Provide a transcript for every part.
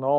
9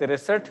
63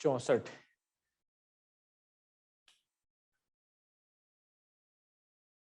64।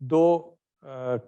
2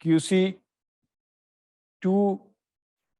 QC 2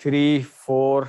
3, 4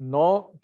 9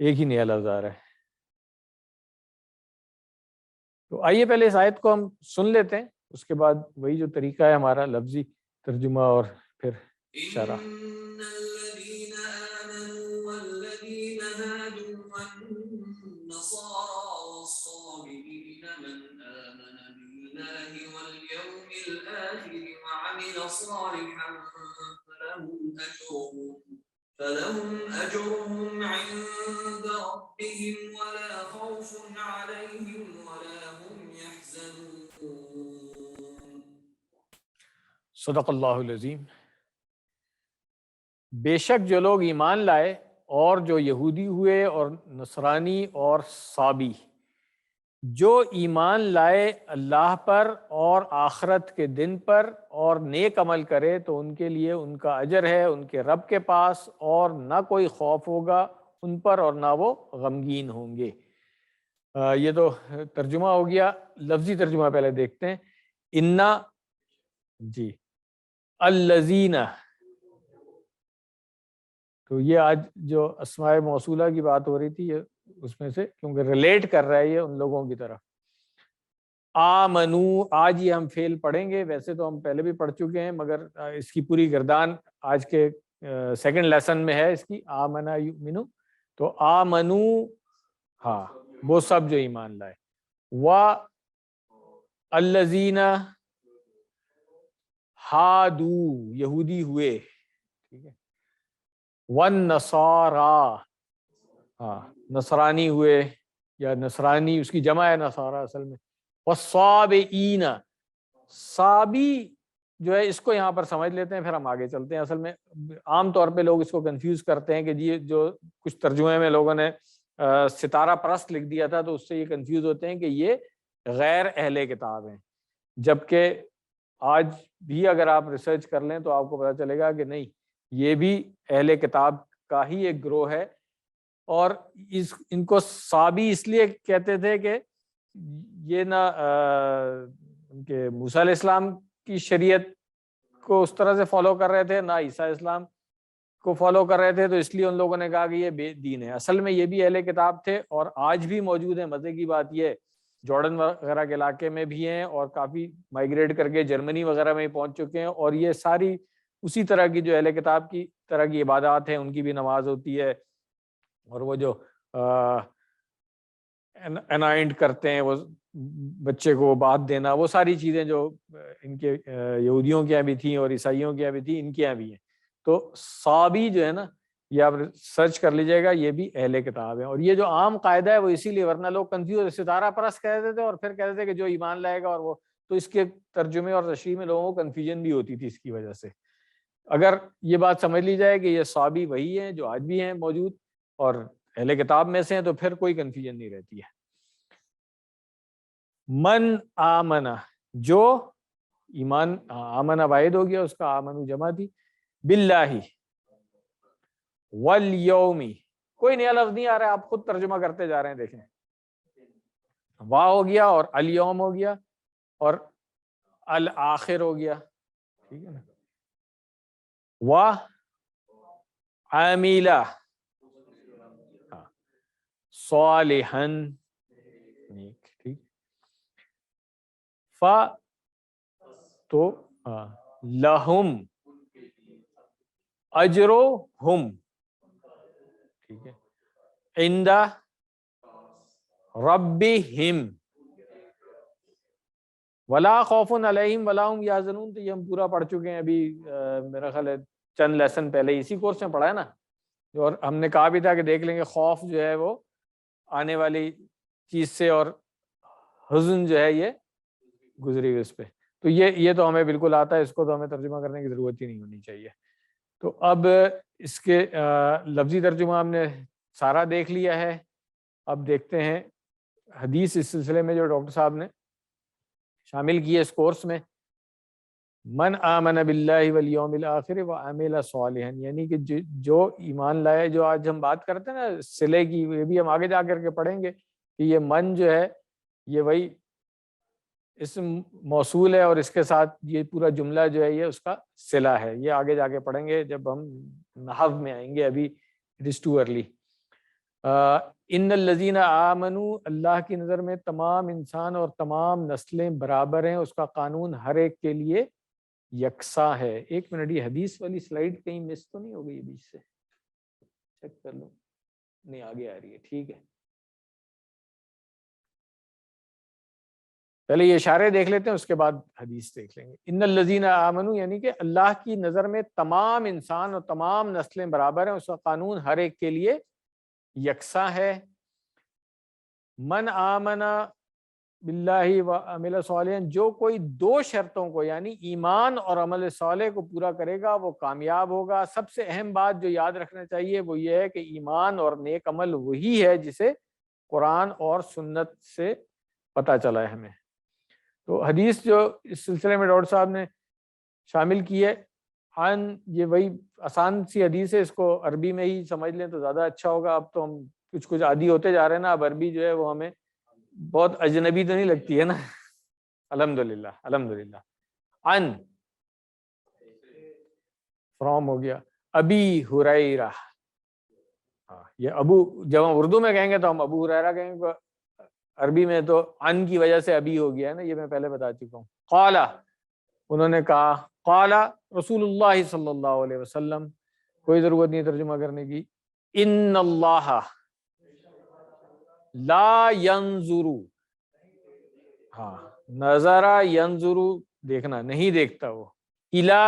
ایک ہی نیا لفظ آ رہا ہے۔ تو آئیے پہلے اس آیت کو ہم سن لیتے ہیں، اس کے بعد وہی جو طریقہ ہے ہمارا لفظی ترجمہ اور پھر شرح۔ فلهم أجرهم عند ربهم ولا خوف عليهم ولا هم يحزنون۔ صدق اللہ العظیم۔ بے شک جو لوگ ایمان لائے اور جو یہودی ہوئے اور نصرانی اور صابی، جو ایمان لائے اللہ پر اور آخرت کے دن پر اور نیک عمل کرے تو ان کے لیے ان کا اجر ہے ان کے رب کے پاس، اور نہ کوئی خوف ہوگا ان پر اور نہ وہ غمگین ہوں گے۔ یہ تو ترجمہ ہو گیا۔ لفظی ترجمہ پہلے دیکھتے ہیں۔ انا، جی، الذین، تو یہ آج جو اسماء موصولہ کی بات ہو رہی تھی یہ اس میں سے، کیونکہ ریلیٹ کر رہا ہے یہ ان لوگوں کی طرف۔ آمنو، آج یہ ہم فعل پڑھیں گے، ویسے تو ہم پہلے بھی پڑھ چکے ہیں مگر اس کی پوری گردان آج کے سیکنڈ لیسن میں ہے اس کی۔ آمنا یؤمنو، تو آمنو، ہاں وہ سب جو ایمان لائے، الذین ہادو، یہودی ہوئے، ٹھیک ہے، والنصارا، ہاں نصرانی ہوئے، یا نصرانی اس کی جمع ہے نصارا اصل میں، والصابئین، صابی جو ہے اس کو یہاں پر سمجھ لیتے ہیں پھر ہم آگے چلتے ہیں۔ اصل میں عام طور پہ لوگ اس کو کنفیوز کرتے ہیں کہ جی جو کچھ ترجمے میں لوگوں نے ستارہ پرست لکھ دیا تھا تو اس سے یہ کنفیوز ہوتے ہیں کہ یہ غیر اہل کتاب ہیں، جبکہ آج بھی اگر آپ ریسرچ کر لیں تو آپ کو پتہ چلے گا کہ نہیں، یہ بھی اہل کتاب کا ہی ایک گروہ ہے۔ اور ان کو صابی اس لیے کہتے تھے کہ یہ نہ ان کے موسیٰ علیہ السلام کی شریعت کو اس طرح سے فالو کر رہے تھے، نہ عیسیٰ علیہ السلام کو فالو کر رہے تھے، تو اس لیے ان لوگوں نے کہا کہ یہ بے دین ہے۔ اصل میں یہ بھی اہل کتاب تھے اور آج بھی موجود ہیں۔ مزے کی بات یہ جارڈن وغیرہ کے علاقے میں بھی ہیں اور کافی مائیگریٹ کر کے جرمنی وغیرہ میں پہنچ چکے ہیں، اور یہ ساری اسی طرح کی جو اہل کتاب کی طرح کی عبادات ہیں، ان کی بھی نماز ہوتی ہے، اور وہ جو انائنٹ کرتے ہیں، وہ بچے کو بات دینا، وہ ساری چیزیں جو ان کے یہودیوں کے یہاں بھی تھیں اور عیسائیوں کے یہاں بھی تھیں، ان کے یہاں بھی ہیں۔ تو صابی جو ہے نا، یہ آپ سرچ کر لیجئے گا، یہ بھی اہل کتاب ہے۔ اور یہ جو عام قاعدہ ہے وہ اسی لیے، ورنہ لوگ کنفیوز ستارہ پرست کہتے تھے اور پھر کہتے تھے کہ جو ایمان لائے گا، اور وہ تو اس کے ترجمے اور تشریح میں لوگوں کو کنفیوژن بھی ہوتی تھی اس کی وجہ سے۔ اگر یہ بات سمجھ لی جائے کہ یہ صابی وہی ہیں جو آج بھی ہیں موجود اور اہل کتاب میں سے ہیں، تو پھر کوئی کنفیوژن نہیں رہتی ہے۔ من آمنہ، جو ایمان، آمنہ واحد ہو گیا، اس کا آمنو جمع تھی، باللہ والیومی، کوئی نیا لفظ نہیں آ رہا ہے، آپ خود ترجمہ کرتے جا رہے ہیں، دیکھیں، وا ہو گیا اور الیوم ہو گیا اور الآخر ہو گیا، ٹھیک ہے نا، وا عاملہ صالحاً، ٹھیک، ف تو لہم اجرہم، ٹھیک ہے، عند ربہم ولا خوف علیہم ولا هم یحزنون۔ تو یہ ہم پورا پڑھ چکے ہیں ابھی، میرا خیال ہے چند لیسن پہلے اسی کورس میں پڑھا ہے نا، اور ہم نے کہا بھی تھا کہ دیکھ لیں گے خوف جو ہے وہ آنے والی چیز سے، اور حزن جو ہے یہ گزری ہوئی اس پہ، تو یہ تو ہمیں بالکل آتا ہے، اس کو تو ہمیں ترجمہ کرنے کی ضرورت ہی نہیں ہونی چاہیے۔ تو اب اس کے لفظی ترجمہ ہم نے سارا دیکھ لیا ہے، اب دیکھتے ہیں حدیث اس سلسلے میں جو ڈاکٹر صاحب نے شامل کی ہے اس کورس میں۔ من آمن باللہ والیوم الآخر وعمل صالحا، یعنی کہ جو ایمان لائے، جو آج ہم بات کرتے ہیں نا صلے کی، یہ بھی ہم آگے جا کر کے پڑھیں گے کہ یہ من جو ہے یہ وہی اسم موصول ہے، اور اس کے ساتھ یہ پورا جملہ جو ہے یہ اس کا صلہ ہے۔ یہ آگے جا کے پڑھیں گے جب ہم نحو میں آئیں گے، ابھی اٹ از ٹو ارلی۔ ان الذین آمنوا، اللہ کی نظر میں تمام انسان اور تمام نسلیں برابر ہیں، اس کا قانون ہر ایک کے لیے یکساں ہے۔ ایک منٹ، یہ حدیث والی سلائیڈ کہیں مس تو نہیں ہو گئی بیچ سے؟ چیک کر لوں، نہیں آگے آ رہی ہے، ٹھیک ہے۔ پہلے یہ اشارے دیکھ لیتے ہیں، اس کے بعد حدیث دیکھ لیں گے۔ ان الذین آمنوا یعنی کہ اللہ کی نظر میں تمام انسان اور تمام نسلیں برابر ہیں، اس کا قانون ہر ایک کے لیے یکساں ہے۔ من آمن باللہ و عمل صالحا، جو کوئی دو شرطوں کو یعنی ایمان اور عمل صالح کو پورا کرے گا وہ کامیاب ہوگا۔ سب سے اہم بات جو یاد رکھنا چاہیے وہ یہ ہے کہ ایمان اور نیک عمل وہی ہے جسے قرآن اور سنت سے پتہ چلا ہے ہمیں۔ تو حدیث جو اس سلسلے میں ڈاکٹر صاحب نے شامل کی ہے، یہ وہی آسان سی حدیث ہے، اس کو عربی میں ہی سمجھ لیں تو زیادہ اچھا ہوگا۔ اب تو ہم کچھ عادی ہوتے جا رہے ہیں نا، اب عربی جو ہے وہ ہمیں بہت اجنبی تو نہیں لگتی ہے نا، الحمدللہ الحمدللہ۔ عن فرام ہو گیا، ابی ہریرہ، یہ ابو جب ہم اردو میں کہیں گے تو ہم ابو ہریرہ کہیں گے، عربی میں تو عن کی وجہ سے ابی ہو گیا ہے نا، یہ میں پہلے بتا چکا ہوں۔ قال، انہوں نے کہا، قال رسول اللہ صلی اللہ علیہ وسلم، کوئی ضرورت نہیں ترجمہ کرنے کی، ان اللہ لا ينظر، ہاں نظر ینظر دیکھنا، نہیں دیکھتا وہ، الی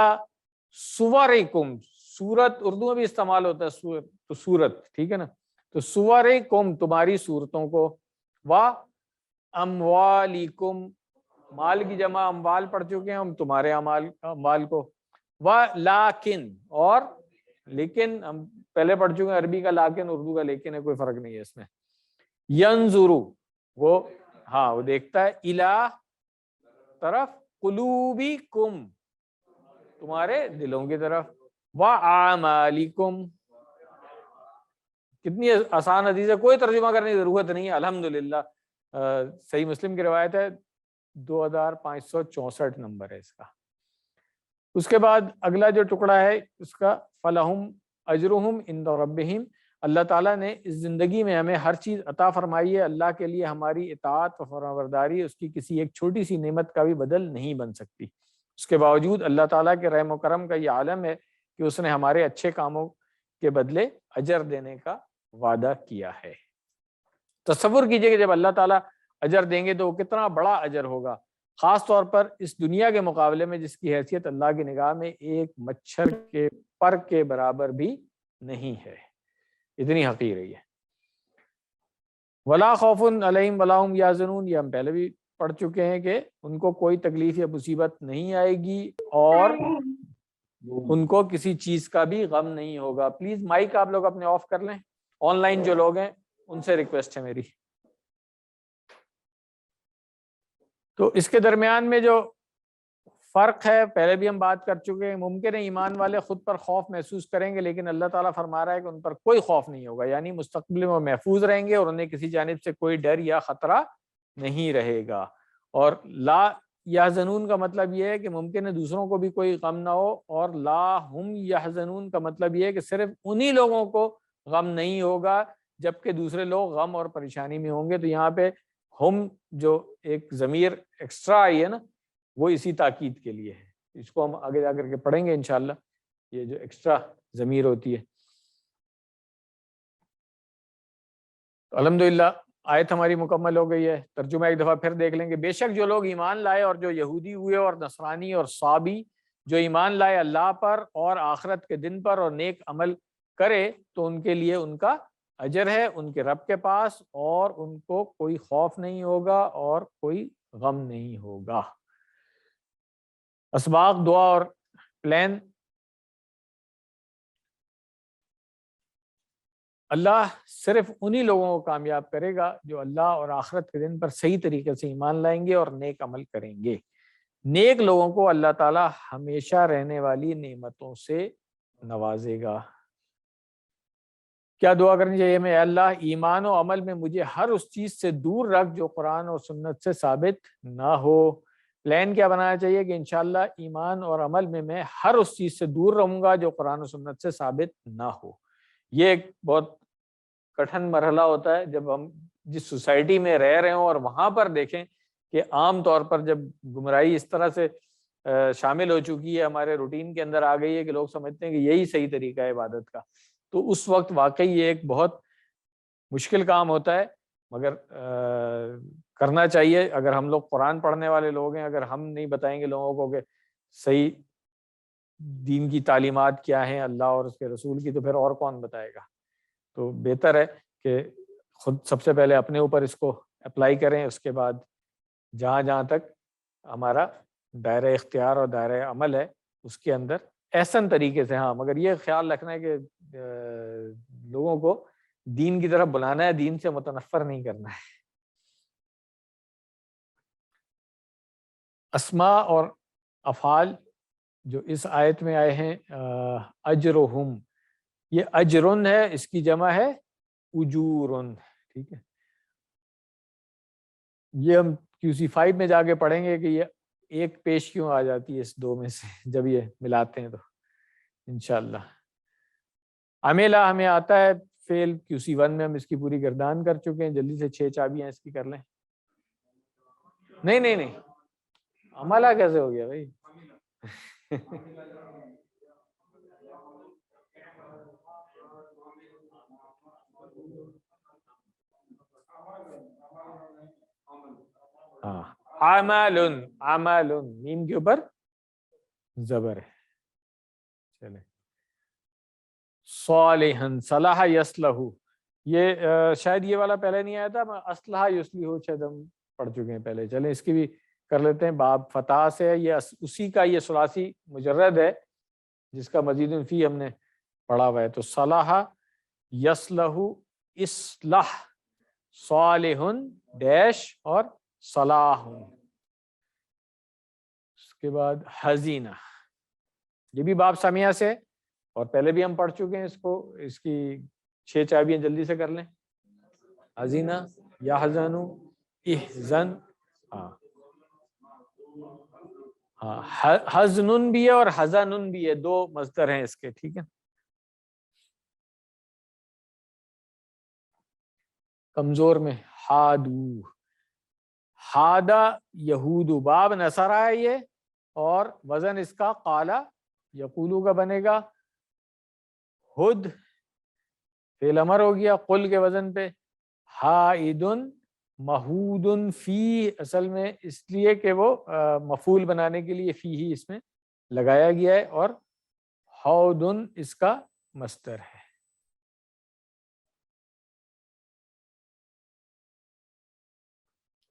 صورکم، صورت اردو میں بھی استعمال ہوتا ہے صورت، تو صورت ٹھیک ہے نا، تو صورکم تمہاری صورتوں کو، و اموالکم، مال کی جمع اموال پڑھ چکے ہیں ہم، تمہارے اموال کو، و لیکن، اور لیکن ہم پہلے پڑھ چکے ہیں، عربی کا لیکن اردو کا لیکن ہے، کوئی فرق نہیں ہے اس میں۔ ینظرو، وہ ہاں وہ دیکھتا ہے، الی طرف، قلوبکم تمہارے دلوں کی طرف، وَأَعْمَالِكُمْ، کتنی آسان حدیث ہے، کوئی ترجمہ کرنے کی ضرورت نہیں ہے، الحمدللہ۔ صحیح مسلم کی روایت ہے، 2564 نمبر ہے اس کا۔ اس کے بعد اگلا جو ٹکڑا ہے اس کا، فَلَهُمْ أَجْرُهُمْ عِنْدَ رَبِّهِمْ، اللہ تعالیٰ نے اس زندگی میں ہمیں ہر چیز عطا فرمائی ہے، اللہ کے لیے ہماری اطاعت و فرمانبرداری اس کی کسی ایک چھوٹی سی نعمت کا بھی بدل نہیں بن سکتی۔ اس کے باوجود اللہ تعالیٰ کے رحم و کرم کا یہ عالم ہے کہ اس نے ہمارے اچھے کاموں کے بدلے اجر دینے کا وعدہ کیا ہے۔ تصور کیجئے کہ جب اللہ تعالیٰ اجر دیں گے تو وہ کتنا بڑا اجر ہوگا، خاص طور پر اس دنیا کے مقابلے میں جس کی حیثیت اللہ کی نگاہ میں ایک مچھر کے پر کے برابر بھی نہیں ہے، اتنی حقیر ہے یہ۔ ولا خوف علیہم ولا هم یحزنون، یہ ہم پہلے بھی پڑھ چکے ہیں کہ ان کو کوئی تکلیف یا مصیبت نہیں آئے گی اور ان کو کسی چیز کا بھی غم نہیں ہوگا۔ پلیز مائک آپ لوگ اپنے آف کر لیں، آن لائن جو لوگ ہیں ان سے ریکویسٹ ہے میری۔ تو اس کے درمیان میں جو فرق ہے پہلے بھی ہم بات کر چکے ہیں، ممکن ہے ایمان والے خود پر خوف محسوس کریں گے لیکن اللہ تعالیٰ فرما رہا ہے کہ ان پر کوئی خوف نہیں ہوگا، یعنی مستقبل میں وہ محفوظ رہیں گے اور انہیں کسی جانب سے کوئی ڈر یا خطرہ نہیں رہے گا۔ اور لا یحزنون کا مطلب یہ ہے کہ ممکن ہے دوسروں کو بھی کوئی غم نہ ہو، اور لا ہم یحزنون کا مطلب یہ ہے کہ صرف انہی لوگوں کو غم نہیں ہوگا جبکہ دوسرے لوگ غم اور پریشانی میں ہوں گے۔ تو یہاں پہ ہم جو ایک ضمیر ایکسٹرا آئی ہے نا، وہ اسی تاکید کے لیے ہے، اس کو ہم آگے جا کر کے پڑھیں گے انشاءاللہ، یہ جو ایکسٹرا ضمیر ہوتی ہے۔ الحمدللہ آیت ہماری مکمل ہو گئی ہے، ترجمہ ایک دفعہ پھر دیکھ لیں گے۔ بے شک جو لوگ ایمان لائے اور جو یہودی ہوئے اور نصرانی اور صابی، جو ایمان لائے اللہ پر اور آخرت کے دن پر اور نیک عمل کرے تو ان کے لیے ان کا اجر ہے ان کے رب کے پاس، اور ان کو کوئی خوف نہیں ہوگا اور کوئی غم نہیں ہوگا۔ اسباق، دعا اور پلان، اللہ صرف انہی لوگوں کو کامیاب کرے گا جو اللہ اور آخرت کے دن پر صحیح طریقے سے ایمان لائیں گے اور نیک عمل کریں گے۔ نیک لوگوں کو اللہ تعالیٰ ہمیشہ رہنے والی نعمتوں سے نوازے گا۔ کیا دعا کرنی چاہیے میں؟ اللہ ایمان و عمل میں مجھے ہر اس چیز سے دور رکھ جو قرآن اور سنت سے ثابت نہ ہو۔ پلان کیا بنانا چاہیے کہ انشاءاللہ ایمان اور عمل میں ہر اس چیز سے دور رہوں گا جو قرآن و سنت سے ثابت نہ ہو۔ یہ ایک بہت کٹھن مرحلہ ہوتا ہے جب ہم جس سوسائٹی میں رہ رہے ہوں اور وہاں پر دیکھیں کہ عام طور پر جب گمراہی اس طرح سے شامل ہو چکی ہے، ہمارے روٹین کے اندر آ گئی ہے کہ لوگ سمجھتے ہیں کہ یہی صحیح طریقہ ہے عبادت کا، تو اس وقت واقعی یہ ایک بہت مشکل کام ہوتا ہے، مگر کرنا چاہیے۔ اگر ہم لوگ قرآن پڑھنے والے لوگ ہیں، اگر ہم نہیں بتائیں گے لوگوں کو کہ صحیح دین کی تعلیمات کیا ہیں اللہ اور اس کے رسول کی، تو پھر اور کون بتائے گا؟ تو بہتر ہے کہ خود سب سے پہلے اپنے اوپر اس کو اپلائی کریں، اس کے بعد جہاں جہاں تک ہمارا دائرہ اختیار اور دائرہ عمل ہے اس کے اندر احسن طریقے سے، ہاں مگر یہ خیال رکھنا ہے کہ لوگوں کو دین کی طرف بلانا ہے، دین سے متنفر نہیں کرنا ہے۔ اسماء اور افعال جو اس آیت میں آئے ہیں، اجرہم، یہ اجرن ہے، اس کی جمع ہے اجورن، ٹھیک ہے۔ یہ ہم QC5 میں جا کے پڑھیں گے کہ یہ ایک پیش کیوں آ جاتی ہے اس دو میں سے جب یہ ملاتے ہیں تو انشاءاللہ۔ عمیلہ ہمیں آتا ہے فعل، QC1 میں ہم اس کی پوری گردان کر چکے ہیں، جلدی سے 6 چابیاں اس کی کر لیں۔ نہیں عملہ کیسے ہو گیا بھائی؟ ہاں عمل میم کے اوپر زبر ہے۔ چلیں، صالحن، صلاح یصلح، یہ شاید یہ والا پہلے نہیں آیا تھا، اصلح یصلح شاید ہم پڑھ چکے ہیں پہلے۔ چلیں اس کی بھی کر لیتے ہیں، باب فتح سے ہے، یہ اسی کا یہ ثلاثی مجرد ہے جس کا مزید فی ہم نے پڑھا ہوا ہے۔ تو صلاح یصلح، اصلاح، صالح ڈیش اور صلاح، اس کے بعد حزینہ، یہ بھی باب سمیہ سے، اور پہلے بھی ہم پڑھ چکے ہیں اس کو، اس کی 6 چابیاں جلدی سے کر لیں۔ حزینہ، یحزن، احزن، ہاں حزن بھی ہے اور حزن بھی ہے، 2 مصدر ہیں اس کے، ٹھیک ہے۔ کمزور میں ہادو، ہادا یہود، باب نصرہ ہے یہ، اور وزن اس کا قالا یقولو کا بنے گا۔ ہد فعل امر ہو گیا قل کے وزن پہ، حائدن محودن فی، اصل میں اس لیے کہ وہ مفعول بنانے کے لیے فی ہی اس میں لگایا گیا ہے، اور حودن اس کا مصدر ہے۔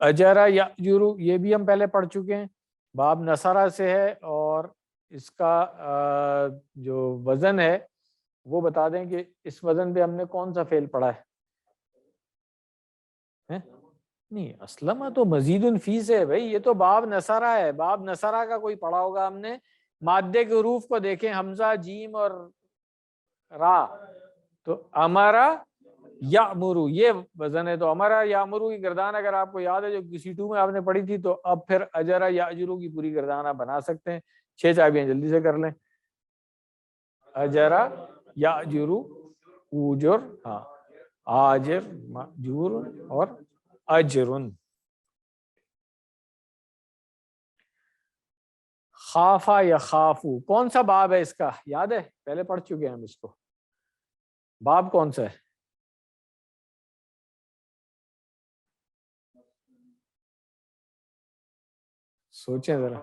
اجرا یاجرو، یہ بھی ہم پہلے پڑھ چکے ہیں، باب نصرہ سے ہے، اور اس کا جو وزن ہے وہ بتا دیں کہ اس وزن پہ ہم نے کون سا فعل پڑھا ہے؟ نہیں، اسلمہ تو مزید فی سے ہے بھائی، یہ تو باب نصرہ ہے، باب نصرہ کا کوئی پڑھا ہوگا ہم نے، مادے کے حروف کو دیکھیں، حمزہ، جیم اور را، تو امرا یامرو یہ وزن ہے، تو امرا یامرو کی گردان اگر آپ کو یاد ہے جو QC2 میں آپ نے پڑھی تھی، تو اب پھر اجرا یاجرو کی پوری گردان آپ بنا سکتے ہیں۔ 6 چابیاں جلدی سے کر لیں، اجرا یاجرو، اوجر، ہاں آجر، ماجور اور اجرن۔ خافا یا خافو، کون سا باب ہے اس کا یاد ہے؟ پہلے پڑھ چکے ہیں ہم اس کو، باب کون سا ہے؟ سوچیں ذرا،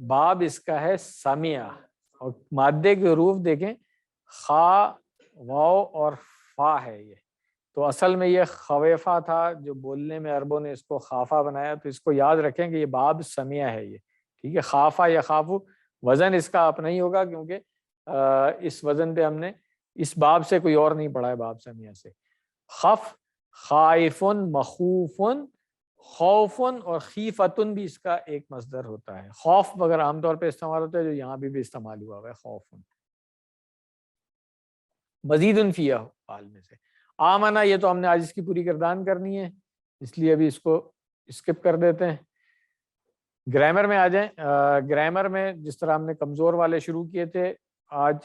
باب اس کا ہے سمیہ، اور مادے کے حروف دیکھیں، خا، واو اور فا ہے یہ، تو اصل میں یہ خویفہ تھا، جو بولنے میں عربوں نے اس کو خافہ بنایا، تو اس کو یاد رکھیں کہ یہ باب سمیہ ہے یہ، ٹھیک ہے۔ خافہ یا خافو، وزن اس کا اپنا ہی ہوگا، کیونکہ اس وزن پہ ہم نے اس باب سے کوئی اور نہیں پڑھا ہے، باب سمیہ سے۔ خف، خائفن، مخوفن، خوفن اور خیفتن بھی اس کا ایک مصدر ہوتا ہے۔ خوف اگر عام طور پہ استعمال ہوتا ہے، جو یہاں بھی استعمال ہوا ہوا ہے، خوفن۔ مزید فیہ حال میں سے، آمنا، یہ تو ہم نے آج اس کی پوری گردان کرنی ہے، اس لیے ابھی اس کو اسکپ کر دیتے ہیں۔ گرامر میں آ جائیں، گرامر میں جس طرح ہم نے کمزور والے شروع کیے تھے، آج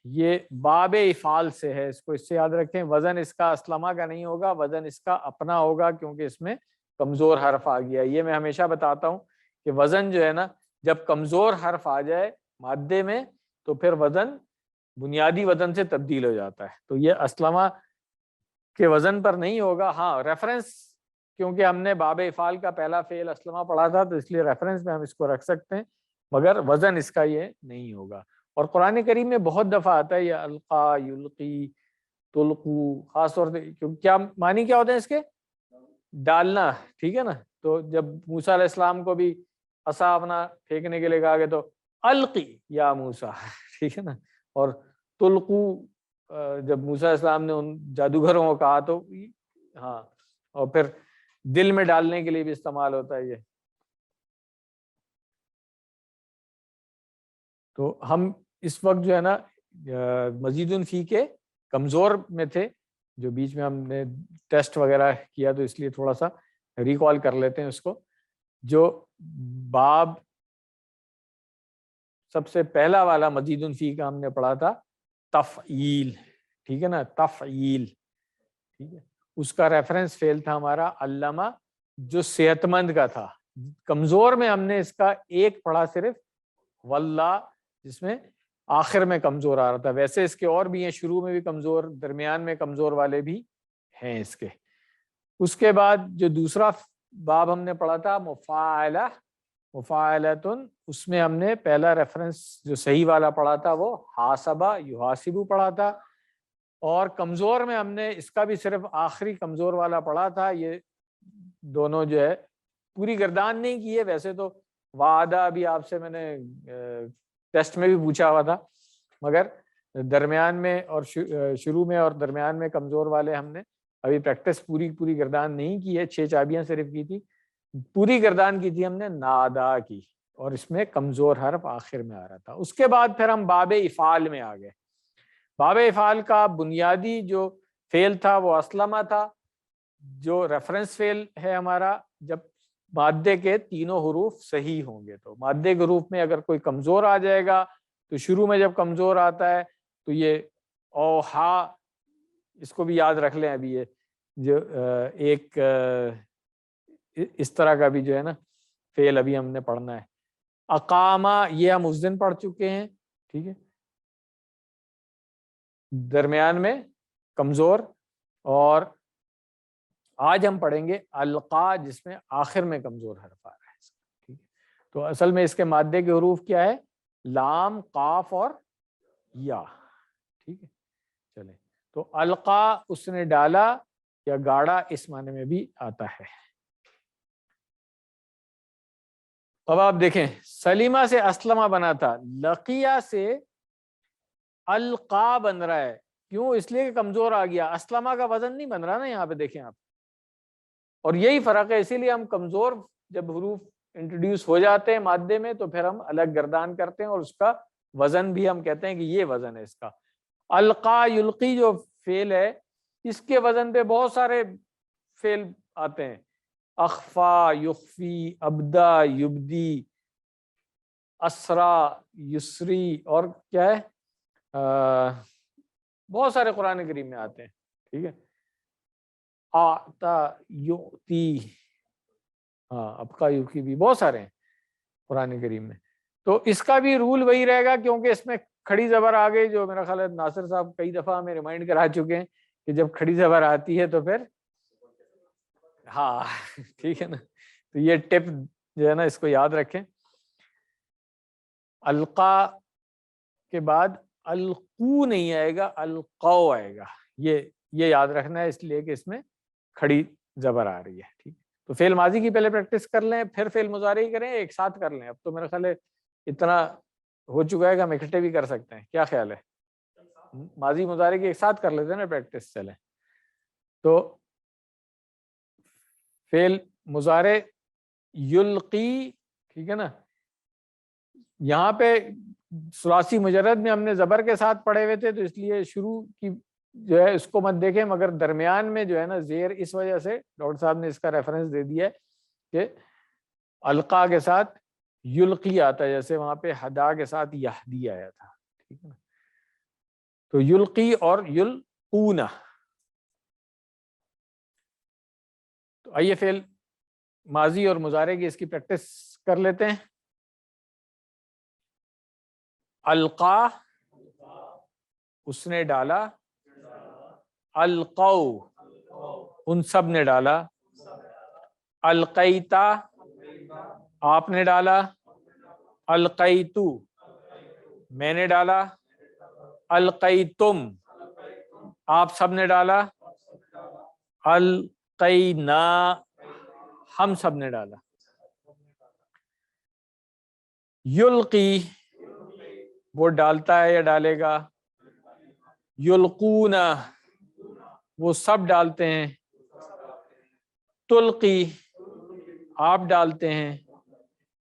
یہ باب افعال سے ہے، اس کو اس سے یاد رکھیں. وزن اس کا اسلمہ کا نہیں ہوگا، وزن اس کا اپنا ہوگا کیونکہ اس میں کمزور حرف آ گیا. یہ میں ہمیشہ بتاتا ہوں کہ وزن جو ہے نا جب کمزور حرف آ جائے مادے میں تو پھر وزن بنیادی وزن سے تبدیل ہو جاتا ہے. تو یہ اسلمہ کے وزن پر نہیں ہوگا. ہاں ریفرنس، کیونکہ ہم نے باب افعال کا پہلا فعل اسلمہ پڑھا تھا تو اس لیے ریفرنس میں ہم اس کو رکھ سکتے ہیں، مگر وزن اس کا یہ نہیں ہوگا. اور قرآن کریم میں بہت دفعہ آتا ہے یہ القا، یلقی، تلقو، خاص طور سے کیا معنی کیا ہوتے ہیں اس کے؟ ڈالنا. ٹھیک ہے نا. تو جب موسیٰ علیہ السلام کو بھی عصا اپنا پھینکنے کے لیے کہا گیا تو القی یا موسیٰ. ٹھیک ہے نا. اور تلقو جب موسیٰ علیہ السلام نے ان جادوگروں کو کہا تو ہاں، اور پھر دل میں ڈالنے کے لیے بھی استعمال ہوتا ہے یہ. تو ہم اس وقت جو ہے نا مزید فی کے کمزور میں تھے، جو بیچ میں ہم نے ٹیسٹ وغیرہ کیا تو اس لیے تھوڑا سا ریکال کر لیتے ہیں اس کو. جو باب سب سے پہلا والا مزید فی کا ہم نے پڑھا تھا تفعیل. ٹھیک ہے نا. تفعیل. ٹھیک ہے. اس کا ریفرنس فعل تھا ہمارا علامہ، جو صحت مند کا تھا. کمزور میں ہم نے اس کا ایک پڑھا صرف واللہ، جس میں آخر میں کمزور آ رہا تھا. ویسے اس کے اور بھی ہیں، شروع میں بھی کمزور، درمیان میں کمزور والے بھی ہیں اس کے. اس کے بعد جو دوسرا باب ہم نے پڑھا تھا مفاعلہ، مفاعلتن، اس میں ہم نے پہلا ریفرنس جو صحیح والا پڑھا تھا وہ حاسبہ یحاسبو پڑھا تھا. اور کمزور میں ہم نے اس کا بھی صرف آخری کمزور والا پڑھا تھا. یہ دونوں جو ہے پوری گردان نہیں کی ہے، ویسے تو وعدہ بھی آپ سے میں نے ٹیسٹ میں بھی پوچھا ہوا تھا، مگر درمیان میں اور شروع میں اور درمیان میں کمزور والے ہم نے ابھی پریکٹس پوری گردان نہیں کی ہے. 6 چابیاں صرف کی تھی. پوری گردان کی تھی ہم نے نادا کی، اور اس میں کمزور حرف آخر میں آ رہا تھا. اس کے بعد پھر ہم باب افعال میں آ گئے. باب افعال کا بنیادی جو فعل تھا وہ اسلمہ تھا، جو ریفرنس فعل ہے ہمارا جب مادے کے تینوں حروف صحیح ہوں گے. تو مادے کے حروف میں اگر کوئی کمزور آ جائے گا تو شروع میں جب کمزور آتا ہے تو یہ اوہا، اس کو بھی یاد رکھ لیں. ابھی یہ جو ایک اس طرح کا بھی جو ہے نا فعل ابھی ہم نے پڑھنا ہے. اقامہ، یہ ہم اس دن پڑھ چکے ہیں. ٹھیک ہے. درمیان میں کمزور. اور آج ہم پڑھیں گے القا، جس میں آخر میں کمزور حرف آ رہا ہے. ٹھیک ہے. تو اصل میں اس کے مادے کے حروف کیا ہے؟ لام، قاف اور یا. ٹھیک ہے. چلیں. تو القا اس نے ڈالا یا گاڑا، اس معنی میں بھی آتا ہے. اب آپ دیکھیں سلیمہ سے اسلمہ بنا تھا، لقیہ سے القا بن رہا ہے. کیوں؟ اس لیے کہ کمزور آ گیا. اسلمہ کا وزن نہیں بن رہا نا یہاں پہ، دیکھیں آپ. اور یہی فرق ہے، اسی لیے ہم کمزور جب حروف انٹروڈیوس ہو جاتے ہیں مادے میں تو پھر ہم الگ گردان کرتے ہیں، اور اس کا وزن بھی ہم کہتے ہیں کہ یہ وزن ہے اس کا. القا یلقی جو فعل ہے، اس کے وزن پہ بہت سارے فعل آتے ہیں. اخفا، یخفی، ابدا، یبدی، اسرا، یسری، اور کیا ہے بہت سارے قرآن کریم میں آتے ہیں. ٹھیک ہے. آتا، یؤتی، ہاں ابقا، یوکی بھی بہت سارے ہیں قرآن کریم میں. تو اس کا بھی رول وہی رہے گا، کیونکہ اس میں کھڑی زبر آ گئی، جو میرا خیال ہے ناصر صاحب کئی دفعہ ہمیں ریمائنڈ کرا چکے ہیں کہ جب کھڑی زبر آتی ہے تو پھر ہاں ٹھیک ہے نا. تو یہ ٹپ جو ہے نا اس کو یاد رکھیں. القا کے بعد القو نہیں آئے گا، القو آئے گا. یہ یاد رکھنا ہے، اس لیے کہ اس میں کھڑی زبر آ رہی ہے. ٹھیک. تو فعل ماضی کی پہلے پریکٹس کر لیں، پھر فعل مضارع کریں، ایک ساتھ کر لیں. اب تو میرا خیال ہے اتنا ہو چکا ہے کہ ہم اکٹھے بھی کر سکتے ہیں. کیا خیال ہے؟ ماضی مضارع کی ایک ساتھ کر لیتے ہیں نا پریکٹس. چلیں. تو فعل مضارع یلقی، ٹھیک ہے نا. یہاں پہ ثلاثی مجرد میں ہم نے زبر کے ساتھ پڑھے ہوئے تھے تو اس لیے شروع کی جو ہے اس کو مت دیکھیں، مگر درمیان میں جو ہے نا زیر، اس وجہ سے ڈاکٹر صاحب نے اس کا ریفرنس دے دیا ہے کہ القا کے ساتھ یلقی آتا ہے، جیسے وہاں پہ ہدا کے ساتھ یہدی آیا تھا. ٹھیک ہے نا. تو یلقی اور یلقون. تو آئیے فعل ماضی اور مضارع کی اس کی پریکٹس کر لیتے ہیں. القا اس نے ڈالا، القو ان سب نے ڈالا، القیتا آپ نے ڈالا، القیتو میں نے ڈالا، القیتم آپ سب نے ڈالا، القینا ہم سب نے ڈالا. یلقی وہ ڈالتا ہے یا ڈالے گا، یلقون وہ سب ڈالتے ہیں، تلقی آپ ڈالتے ہیں،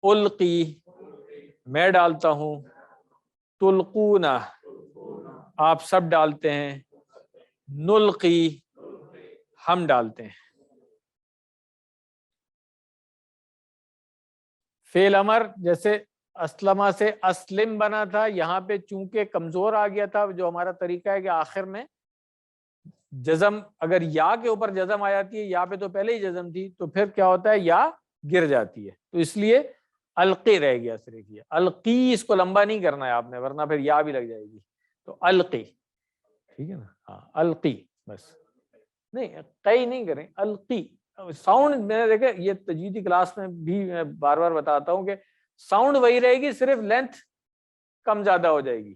القی میں ڈالتا ہوں، تلقون آپ سب ڈالتے ہیں، نلقی ہم ڈالتے ہیں. فعل امر جیسے اسلمہ سے اسلم بنا تھا، یہاں پہ چونکہ کمزور آ گیا تھا. جو ہمارا طریقہ ہے کہ آخر میں جزم، اگر یا کے اوپر جزم آ جاتی ہے، یا پہ تو پہلے ہی جزم تھی، تو پھر کیا ہوتا ہے یا گر جاتی ہے. تو اس لیے القی رہ گیا صرف. یہ القی اس کو لمبا نہیں کرنا ہے آپ نے، ورنہ پھر یا بھی لگ جائے گی. تو القی ٹھیک ہے نا. ہاں القی بس، نہیں قی نہیں کریں، القی. ساؤنڈ میں نے دیکھا یہ تجویدی کلاس میں بھی میں بار بار بتاتا ہوں کہ ساؤنڈ وہی رہے گی، صرف لینتھ کم زیادہ ہو جائے گی.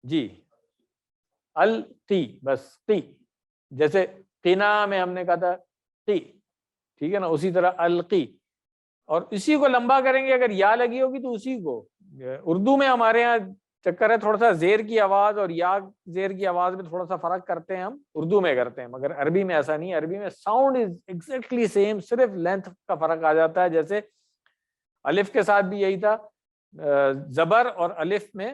جی القی بس، قی جیسے قنا میں ہم نے کہا تھا قی، ٹھیک ہے نا، اسی طرح القی. اور اسی کو لمبا کریں گے اگر یا لگی ہوگی تو اسی کو. اردو میں ہمارے ہاں چکر ہے تھوڑا سا زیر کی آواز اور یا زیر کی آواز میں تھوڑا سا فرق کرتے ہیں، ہم اردو میں کرتے ہیں، مگر عربی میں ایسا نہیں. عربی میں ساؤنڈ از ایگزیکٹلی سیم، صرف لینتھ کا فرق آ جاتا ہے. جیسے الف کے ساتھ بھی یہی تھا، زبر اور الف میں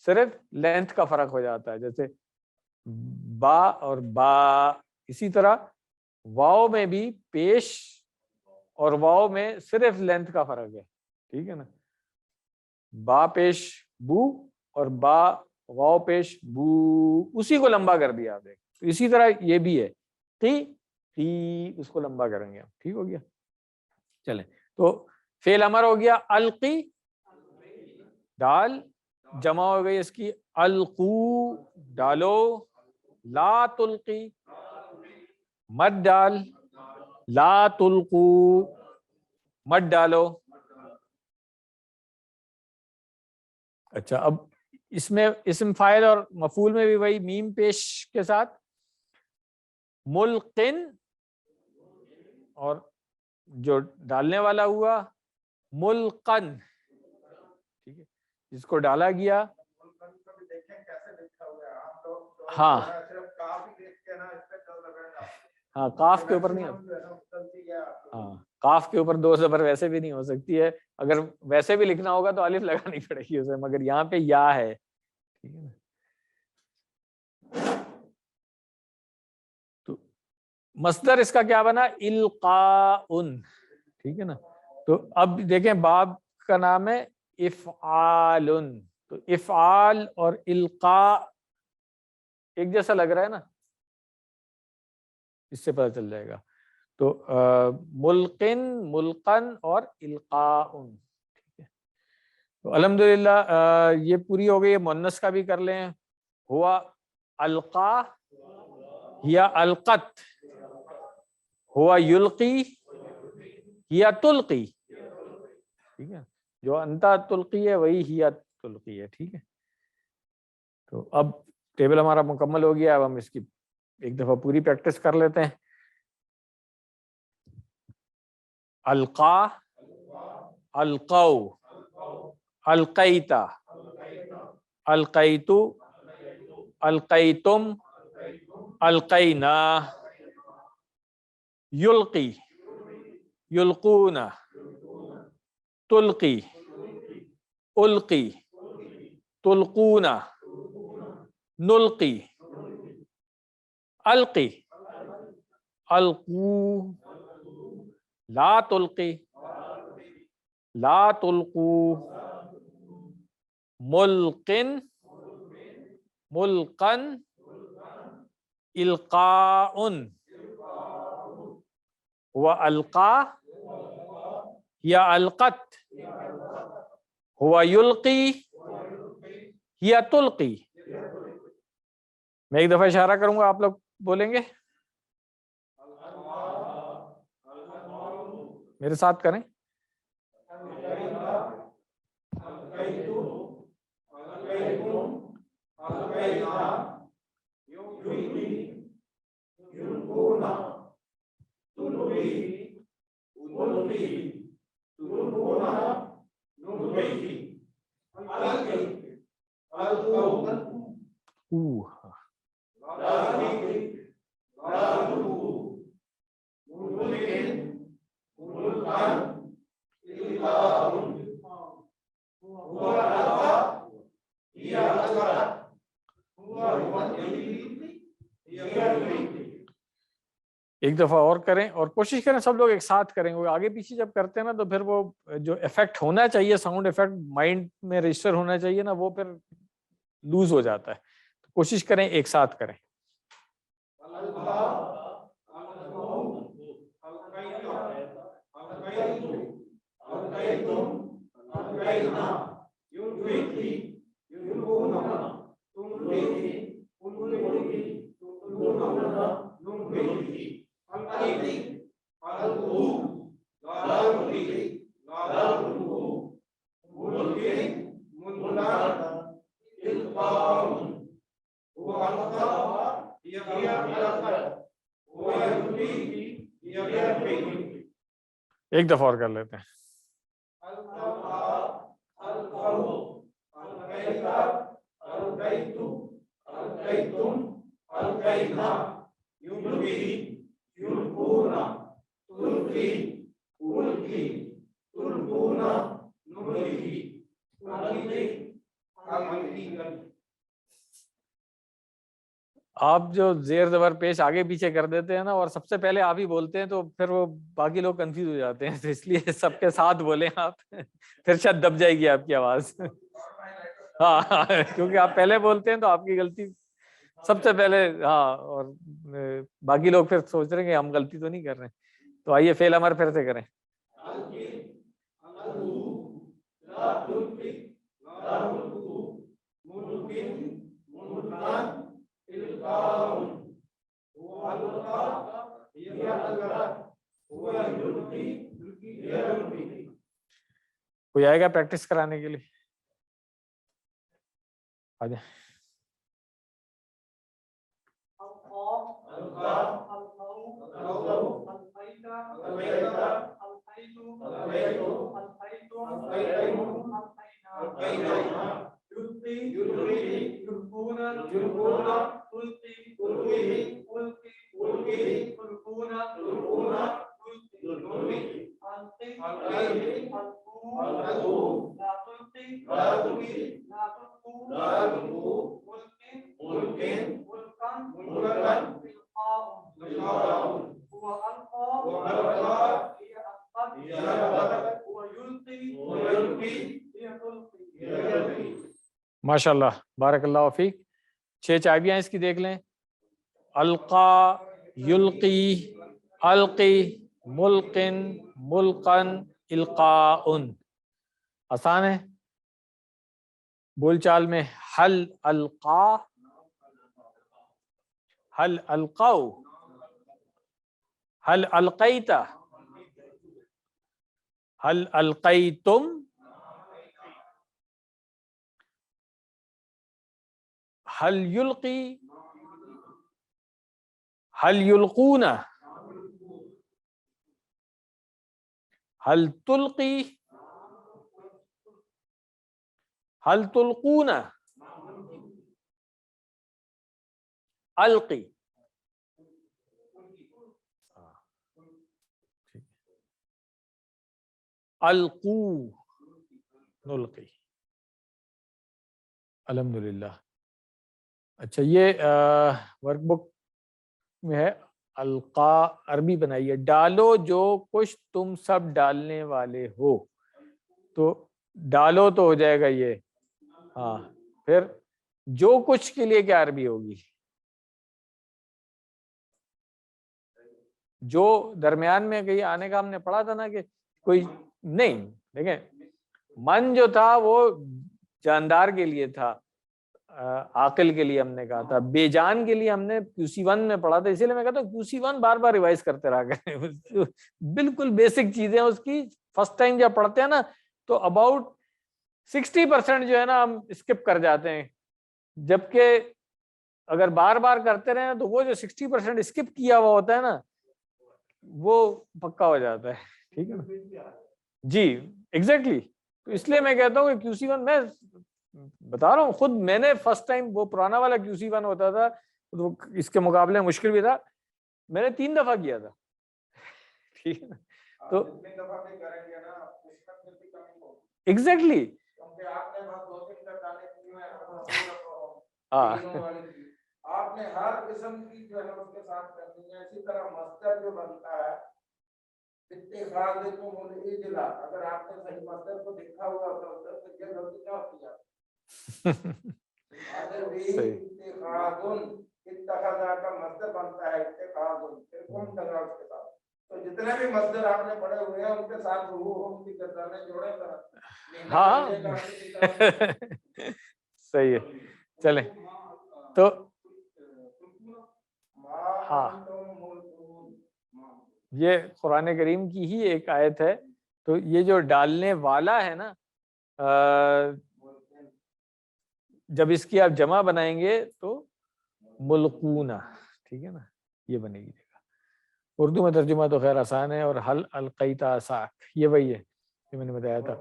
صرف لینتھ کا فرق ہو جاتا ہے. جیسے با اور با، اسی طرح واؤ میں بھی پیش اور واؤ میں صرف لینتھ کا فرق ہے. ٹھیک ہے نا، با پیش بو اور با واؤ پیش بو، اسی کو لمبا کر دیا آپ نے. اسی طرح یہ بھی ہے قی، اس کو لمبا کریں گے. ٹھیک ہو گیا. چلیں تو فعل امر ہو گیا القی، ڈال جمع ہو گئی اس کی القو ڈالو، لا تلقی مت ڈال، لا تلقو مت ڈالو. اچھا اب اس میں اسم فاعل اور مفعول میں بھی وہی میم پیش کے ساتھ ملقن، اور جو ڈالنے والا ہوا ملقن. ٹھیک ہے، جس کو ڈالا گیا. ہاں ہاں قاف کے اوپر نہیں ہاں قاف کے اوپر دو زبر ویسے بھی نہیں ہو سکتی ہے. اگر ویسے بھی لکھنا ہوگا تو الف لگانی پڑے گی اسے، مگر یہاں پہ یا ہے. ٹھیک ہے نا. تو مصدر اس کا کیا بنا، القاء. ٹھیک ہے نا. تو اب دیکھیں باب کا نام ہے افعال. تو افعال اور القاء ایک جیسا لگ رہا ہے نا، اس سے پتہ چل جائے گا. تو ملقن، ملقن اور القاء. ٹھیک ہے. تو الحمدللہ یہ پوری ہو گئی ہے. مؤنث کا بھی کر لیں، ہوا القا یا القت، ہوا یلقی یا تلقی. ٹھیک ہے، جو انتا تلقی ہے وہی ہیا تلقی ہے. ٹھیک ہے. تو اب ٹیبل ہمارا مکمل ہو گیا. اب ہم اس کی ایک دفعہ پوری پریکٹس کر لیتے ہیں. القا، القو، القیتا، القیتو، القیتم، القینا، یلقی، یلقون، تلقی، القی، تلقون، نلقی، القی، القو، لا تلقی، لا تلقو، ملقن، ملقن القاء هو القا یا القت هو یلقی یا تلقی. میں ایک دفعہ اشارہ کروں گا آپ لوگ بولیں گے, میرے ساتھ کریں. ایک دفعہ اور کریں اور کوشش کریں سب لوگ ایک ساتھ کریں. وہ آگے پیچھے جب کرتے ہیں نا تو پھر وہ جو افیکٹ ہونا چاہیے, ساؤنڈ افیکٹ مائنڈ میں رجسٹر ہونا چاہیے نا, وہ پھر لوز ہو جاتا ہے. تو کوشش کریں ایک ساتھ کریں. ایک دفعہ اور کر لیتے ہیں. آپ جو زیر زبر پیش آگے پیچھے کر دیتے ہیں نا اور سب سے پہلے آپ ہی بولتے ہیں تو پھر وہ باقی لوگ کنفیوز ہو جاتے ہیں, تو اس لیے سب کے ساتھ بولیں آپ, پھر شاید دب جائے گی آپ کی آواز. ہاں کیونکہ آپ پہلے بولتے ہیں تو آپ کی غلطی سب سے پہلے, ہاں, اور باقی لوگ پھر سوچ رہے ہیں کہ ہم غلطی تو نہیں کر رہے. تو آئیے فعل امر پھر سے کریں. کوئی آئے گا پریکٹس کرانے کے لیے؟ آ جائیں. ماشاء اللہ بارک اللہ فیک. 6 چابیاں اس کی دیکھ لیں. القا, یلقی, القی, ملقن, ملقن, القاء. آسان ہے. بول چال میں حل القا, حل القاؤ, حل القیت, حل القیتم, حل یلقی, حل یلقون, حل تلقی, حل تلقون, القی. القو, نلقی. الحمدللہ. اچھا یہ ورک بک میں ہے. القا عربی بنائیے. ڈالو جو کچھ تم سب ڈالنے والے ہو. تو ڈالو تو ہو جائے گا یہ, ہاں. پھر جو کچھ کے لیے کیا عربی ہوگی؟ جو درمیان میں کہیں آنے کا ہم نے پڑھا تھا نا کہ کوئی نہیں، دیکھیں من جو تھا وہ جاندار کے لیے تھا، عاقل کے لیے ہم نے کہا تھا، بے جان کے لیے ہم نے QC1 میں پڑھا تھا، اسی لیے میں کہتا ہوں QC1 بار بار ریوائز کرتے رہا کریں بالکل بیسک چیزیں اس کی فرسٹ ٹائم جب پڑھتے ہیں نا تو اباؤٹ 60% جو ہے نا ہم اسکپ کر جاتے ہیں، جبکہ اگر بار بار کرتے رہے تو وہ جو 60% اسکپ کیا ہوا ہوتا ہے نا وہ پکا ہو جاتا ہے، ٹھیک ہے نا جی ایگزیکٹلی. تو اس لیے میں کہتا ہوں کہ QC1 میں بتا رہا ہوں، خود میں نے فرسٹ ٹائم وہ پرانا والا QC1 ہوتا تھا تو اس کے مقابلے میں مشکل بھی تھا، میں نے 3 دفعہ کیا تھا، ٹھیک ہے نا. تو ایگزیکٹلی آپ نے ہر قسم کی جو ہے اس کے ساتھ کرنی ہے. اسی طرح مصدر جو بنتا ہے اتخاذکم العجل، اگر آپ نے صحیح مصدر کو لکھا ہوا ہوتا تو یہ غلطی نہ ہوتی ہے. اتخاذ کا مصدر بنتا ہے اتخاذ، پھر کون لگا اس کے ساتھ. تو جتنے بھی مصدر آپ نے پڑھے ہوئے ہیں ان کے ساتھ ان کی گردانیں جوڑے کر. ہاں صحیح ہے. چلیں تو ہاں یہ قرآن کریم کی ہی ایک آیت ہے. تو یہ جو ڈالنے والا ہے نا، جب اس کی آپ جمع بنائیں گے تو ملقونہ، ٹھیک ہے نا، یہ بنے گی جگہ. اردو میں ترجمہ تو خیر آسان ہے، اور حل القیت عصاک یہ وہی ہے جو میں نے بتایا تھا.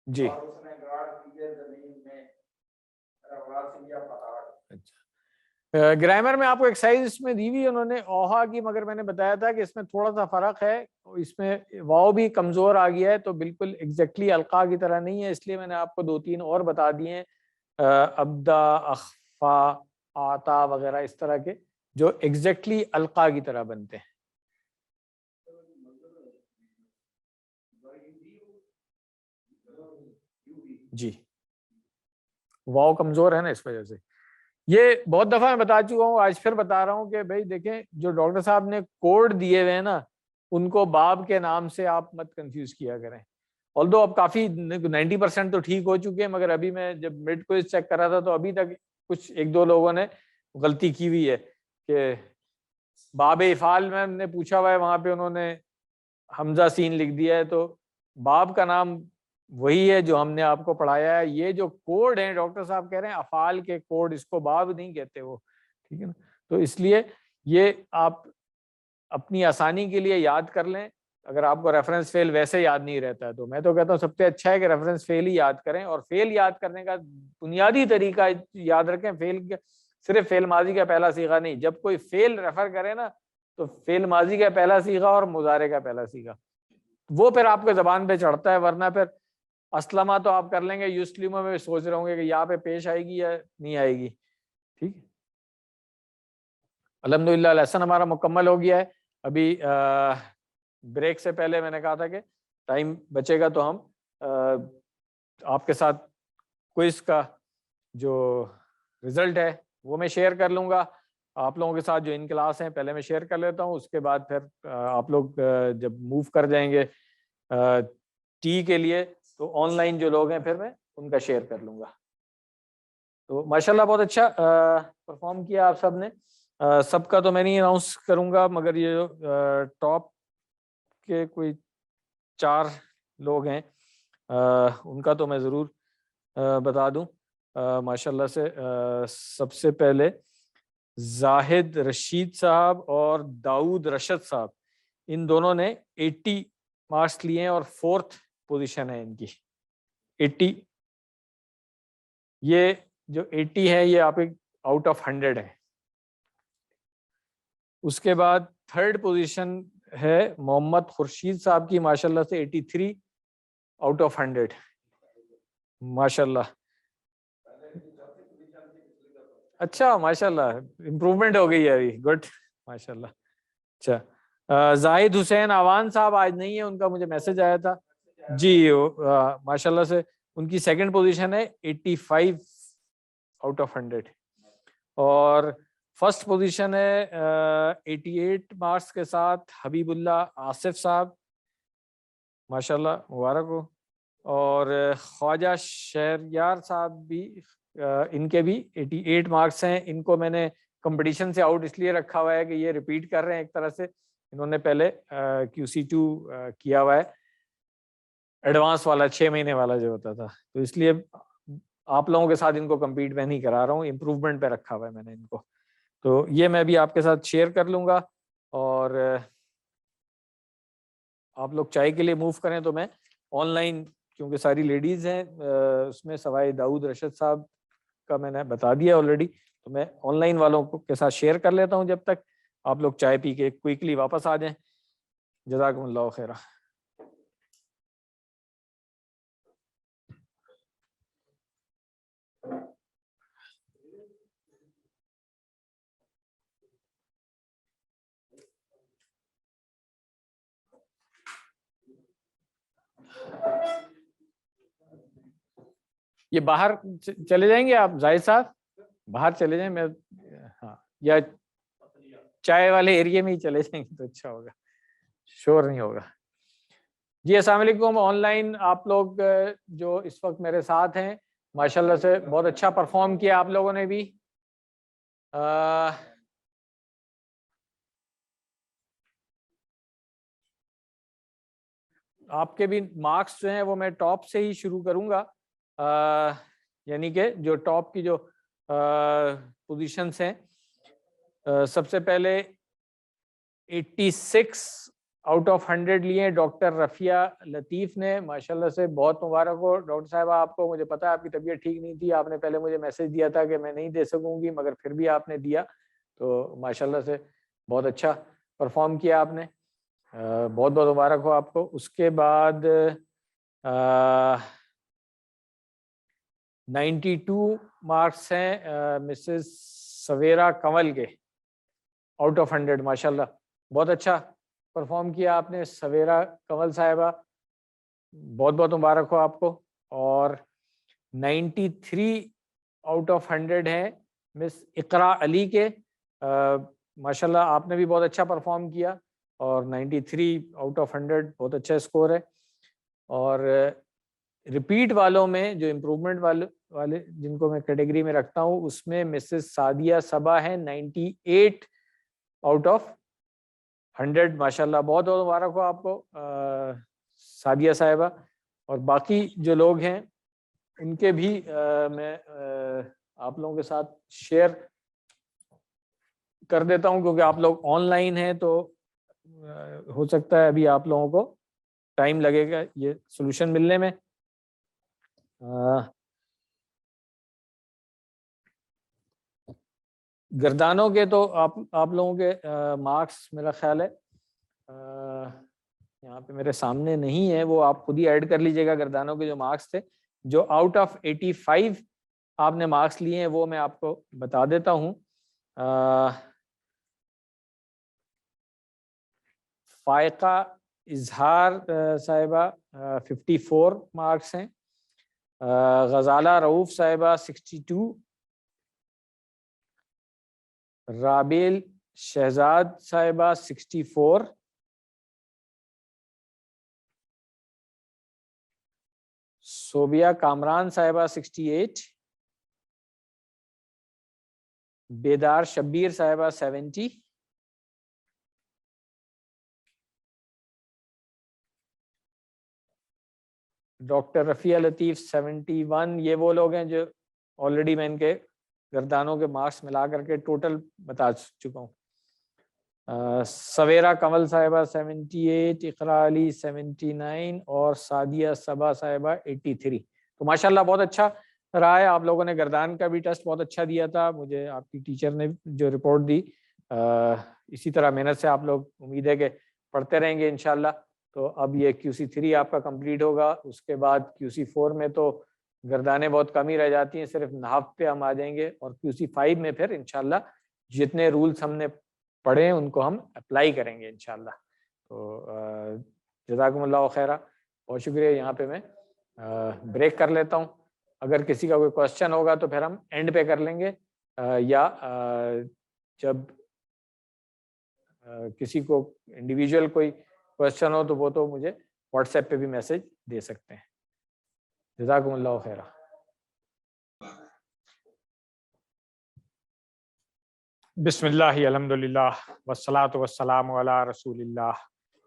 جی گرامر میں آپ کو ایکسرسائز اس میں دی ہوئی انہوں نے اوہا کی، مگر میں نے بتایا تھا کہ اس میں تھوڑا سا فرق ہے، اس میں واو بھی کمزور آ گیا ہے تو بالکل ایگزیکٹلی القا کی طرح نہیں ہے، اس لیے میں نے آپ کو 2-3 اور بتا دیے ہیں، ابدا، اخفا، آتا وغیرہ اس طرح کے جو ایگزیکٹلی القا کی طرح بنتے ہیں. جی واو کمزور ہے نا اس وجہ سے. یہ بہت دفعہ میں بتا چکا ہوں، آج پھر بتا رہا ہوں کہ بھائی دیکھیں جو ڈاکٹر صاحب نے کوڈ دیے ہوئے ہیں نا ان کو باب کے نام سے آپ مت کنفیوز کیا کریں. although اب کافی 90% تو ٹھیک ہو چکے ہیں، مگر ابھی میں جب مڈ کوئز چیک کر رہا تھا تو ابھی تک کچھ 1-2 لوگوں نے غلطی کی ہوئی ہے کہ باب افعال میں نے پوچھا ہوا ہے وہاں پہ انہوں نے حمزہ سین لکھ دیا ہے، تو باب کا نام وہی ہے جو ہم نے آپ کو پڑھایا ہے. یہ جو کوڈ ہیں ڈاکٹر صاحب کہہ رہے ہیں افعال کے کوڈ، اس کو باب نہیں کہتے وہ، ٹھیک ہے نا. تو اس لیے یہ آپ اپنی آسانی کے لیے یاد کر لیں. اگر آپ کو ریفرنس فیل ویسے یاد نہیں رہتا ہے تو میں تو کہتا ہوں سب سے اچھا ہے کہ ریفرنس فیل ہی یاد کریں، اور فیل یاد کرنے کا بنیادی طریقہ یاد رکھیں، فیل صرف فیل ماضی کا پہلا صیغہ نہیں، جب کوئی فیل ریفر کرے نا تو فیل ماضی کا پہلا صیغہ اور مضارع کا پہلا صیغہ وہ پھر آپ کے زبان پہ چڑھتا ہے، ورنہ پھر اسلمہ تو آپ کر لیں گے، یسلمہ میں سوچ رہے ہوں گے کہ یہاں پہ پیش آئے گی یا نہیں آئے گی. ٹھیک ہے، الحمدللہ لیسن ہمارا مکمل ہو گیا ہے. ابھی بریک سے پہلے میں نے کہا تھا کہ ٹائم بچے گا تو ہم آپ کے ساتھ کوئز کا جو رزلٹ ہے وہ میں شیئر کر لوں گا. آپ لوگوں کے ساتھ جو ان کلاس ہیں پہلے میں شیئر کر لیتا ہوں، اس کے بعد پھر آپ لوگ جب موو کر جائیں گے ٹی کے لیے تو آن لائن جو لوگ ہیں پھر میں ان کا شیئر کر لوں گا. تو ماشاءاللہ بہت اچھا پرفارم کیا آپ سب نے. سب کا تو میں نہیں اناؤنس کروں گا، مگر یہ ٹاپ کے کوئی 4 لوگ ہیں ان کا تو میں ضرور بتا دوں. ماشاءاللہ سے سب سے پہلے زاہد رشید صاحب اور داؤد رشد صاحب، ان دونوں نے 80 مارکس لیے ہیں اور 4th پوزیشن ہے ان کی 80. یہ جو 80 ہے یہ آپ آؤٹ آف 100 ہے. اس کے بعد 3rd پوزیشن ہے محمد خورشید صاحب کی، ماشاءاللہ سے 83 آؤٹ آف 100 ماشاءاللہ. اچھا ماشاءاللہ امپروومنٹ ہو گئی ہے ابھی، گڈ ماشاءاللہ. اچھا زاہد حسین عوان صاحب آج نہیں ہے، ان کا مجھے میسج آیا تھا. جی ماشاءاللہ سے ان کی سیکنڈ پوزیشن ہے 85 آؤٹ آف 100 اور فرسٹ پوزیشن ہے 88 مارکس کے ساتھ حبیب اللہ آصف صاحب، ماشاءاللہ مبارک ہو. اور خواجہ شہریار صاحب بھی ان کے بھی 88 مارکس ہیں. ان کو میں نے کمپٹیشن سے آؤٹ اس لیے رکھا ہوا ہے کہ یہ ریپیٹ کر رہے ہیں ایک طرح سے. انہوں نے پہلے QC2 کیا ہوا ہے ایڈوانس والا 6 مہینے والا جو ہوتا تھا، تو اس لیے آپ لوگوں کے ساتھ ان کو کمپیٹ میں نہیں کرا رہا ہوں، امپروومنٹ پہ رکھا ہوا ہے میں نے ان کو. تو یہ میں بھی آپ کے ساتھ شیئر کر لوں گا. اور آپ لوگ چائے کے لیے موو کریں تو میں آن لائن، کیونکہ ساری لیڈیز ہیں اس میں سوائے داؤد رشد صاحب کا میں نے بتا دیا آلریڈی، تو میں آن لائن والوں کے ساتھ شیئر کر لیتا ہوں جب تک آپ لوگ چائے پی کے کوئکلی واپس آ جائیں. جزاکم اللہ خیرہ. یہ باہر چلے جائیں گے آپ زاہد صاحب، باہر چلے جائیں، میں ہاں یا چائے والے ایریے میں ہی چلے جائیں گے تو اچھا ہوگا، شور نہیں ہوگا. جی السلام علیکم. آن لائن آپ لوگ جو اس وقت میرے ساتھ ہیں ماشاءاللہ سے بہت اچھا پرفارم کیا آپ لوگوں نے بھی. آپ کے بھی مارکس جو ہیں وہ میں ٹاپ سے ہی شروع کروں گا، یعنی کہ جو ٹاپ کی جو پوزیشنز ہیں. سب سے پہلے 86 آؤٹ آف 100 لیے ڈاکٹر رفیہ لطیف نے، ماشاءاللہ سے بہت مبارک ہو. ڈاکٹر صاحبہ آپ کو، مجھے پتا ہے آپ کی طبیعت ٹھیک نہیں تھی، آپ نے پہلے مجھے میسج دیا تھا کہ میں نہیں دے سکوں گی، مگر پھر بھی آپ نے دیا، تو ماشاءاللہ سے بہت اچھا پرفارم کیا آپ نے، بہت بہت مبارک ہو آپ کو. اس کے بعد 92 مارکس ہیں مسز سویرا کنول کے آؤٹ آف 100. ماشاءاللہ بہت اچھا پرفارم کیا آپ نے سویرا کنول صاحبہ، بہت بہت مبارک ہو آپ کو. اور 93 آؤٹ آف 100 ہیں مس اقرا علی کے، ماشاءاللہ آپ نے بھی بہت اچھا پرفارم کیا، اور 93 آؤٹ آف 100 بہت اچھا اسکور ہے. اور ریپیٹ والوں میں جو امپروومنٹ والے جن کو میں کیٹیگری میں رکھتا ہوں، اس میں مسز سعدیہ صبا ہے 98 آؤٹ آف 100. ماشاءاللہ بہت بہت مبارک ہو آپ کو سعدیہ صاحبہ. اور باقی جو لوگ ہیں ان کے بھی میں آپ لوگوں کے ساتھ شیئر کر دیتا ہوں، کیونکہ آپ لوگ آن لائن ہیں تو ہو سکتا ہے ابھی آپ لوگوں کو ٹائم لگے گا یہ سولوشن ملنے میں. گردانوں کے تو آپ لوگوں کے مارکس میرا خیال ہے یہاں پہ میرے سامنے نہیں ہے، وہ آپ خود ہی ایڈ کر لیجئے گا. گردانوں کے جو مارکس تھے، جو آؤٹ آف 85 آپ نے مارکس لیے ہیں، وہ میں آپ کو بتا دیتا ہوں. فائقہ اظہار صاحبہ 54 مارکس ہیں، غزالہ رؤوف صاحبہ 62، رابیل شہزاد صاحبہ 64، صوبیہ کامران صاحبہ 68، بیدار شبیر صاحبہ 70، ڈاکٹر رفیہ لطیف 71. یہ وہ لوگ ہیں جو آلریڈی میں ان کے گردانوں کے مارکس ملا کر کے ٹوٹل بتا چکا ہوں. سویرا کنول صاحبہ 78، اقرا علی 79 اور سعدیہ صبا صاحبہ 83. تو ماشاءاللہ بہت اچھا رہا ہے. آپ لوگوں نے گردان کا بھی ٹیسٹ بہت اچھا دیا تھا، مجھے آپ کی ٹیچر نے جو رپورٹ دی، اسی طرح محنت سے آپ لوگ امید ہے کہ پڑھتے رہیں گے انشاءاللہ. تو اب یہ QC3 آپ کا کمپلیٹ ہوگا، اس کے بعد QC4 میں تو گردانیں بہت کم ہی رہ جاتی ہیں، صرف نحو پہ ہم آ جائیں گے، اور QC5 میں پھر انشاءاللہ جتنے رولز ہم نے پڑھے ان کو ہم اپلائی کریں گے انشاءاللہ. تو جزاکم اللہ خیرہ، بہت شکریہ. یہاں پہ میں بریک کر لیتا ہوں. اگر کسی کا کوئی کوشچن ہوگا تو پھر ہم اینڈ پہ کر لیں گے, یا جب کسی کو انڈیویجول کوئی کوشچن ہو تو وہ تو مجھے واٹس ایپ پہ بھی میسج دے سکتے ہیں. جزاکم اللہ خیرہ. بسم اللہ الحمد للہ والصلاۃ والسلام علی رسول اللہ.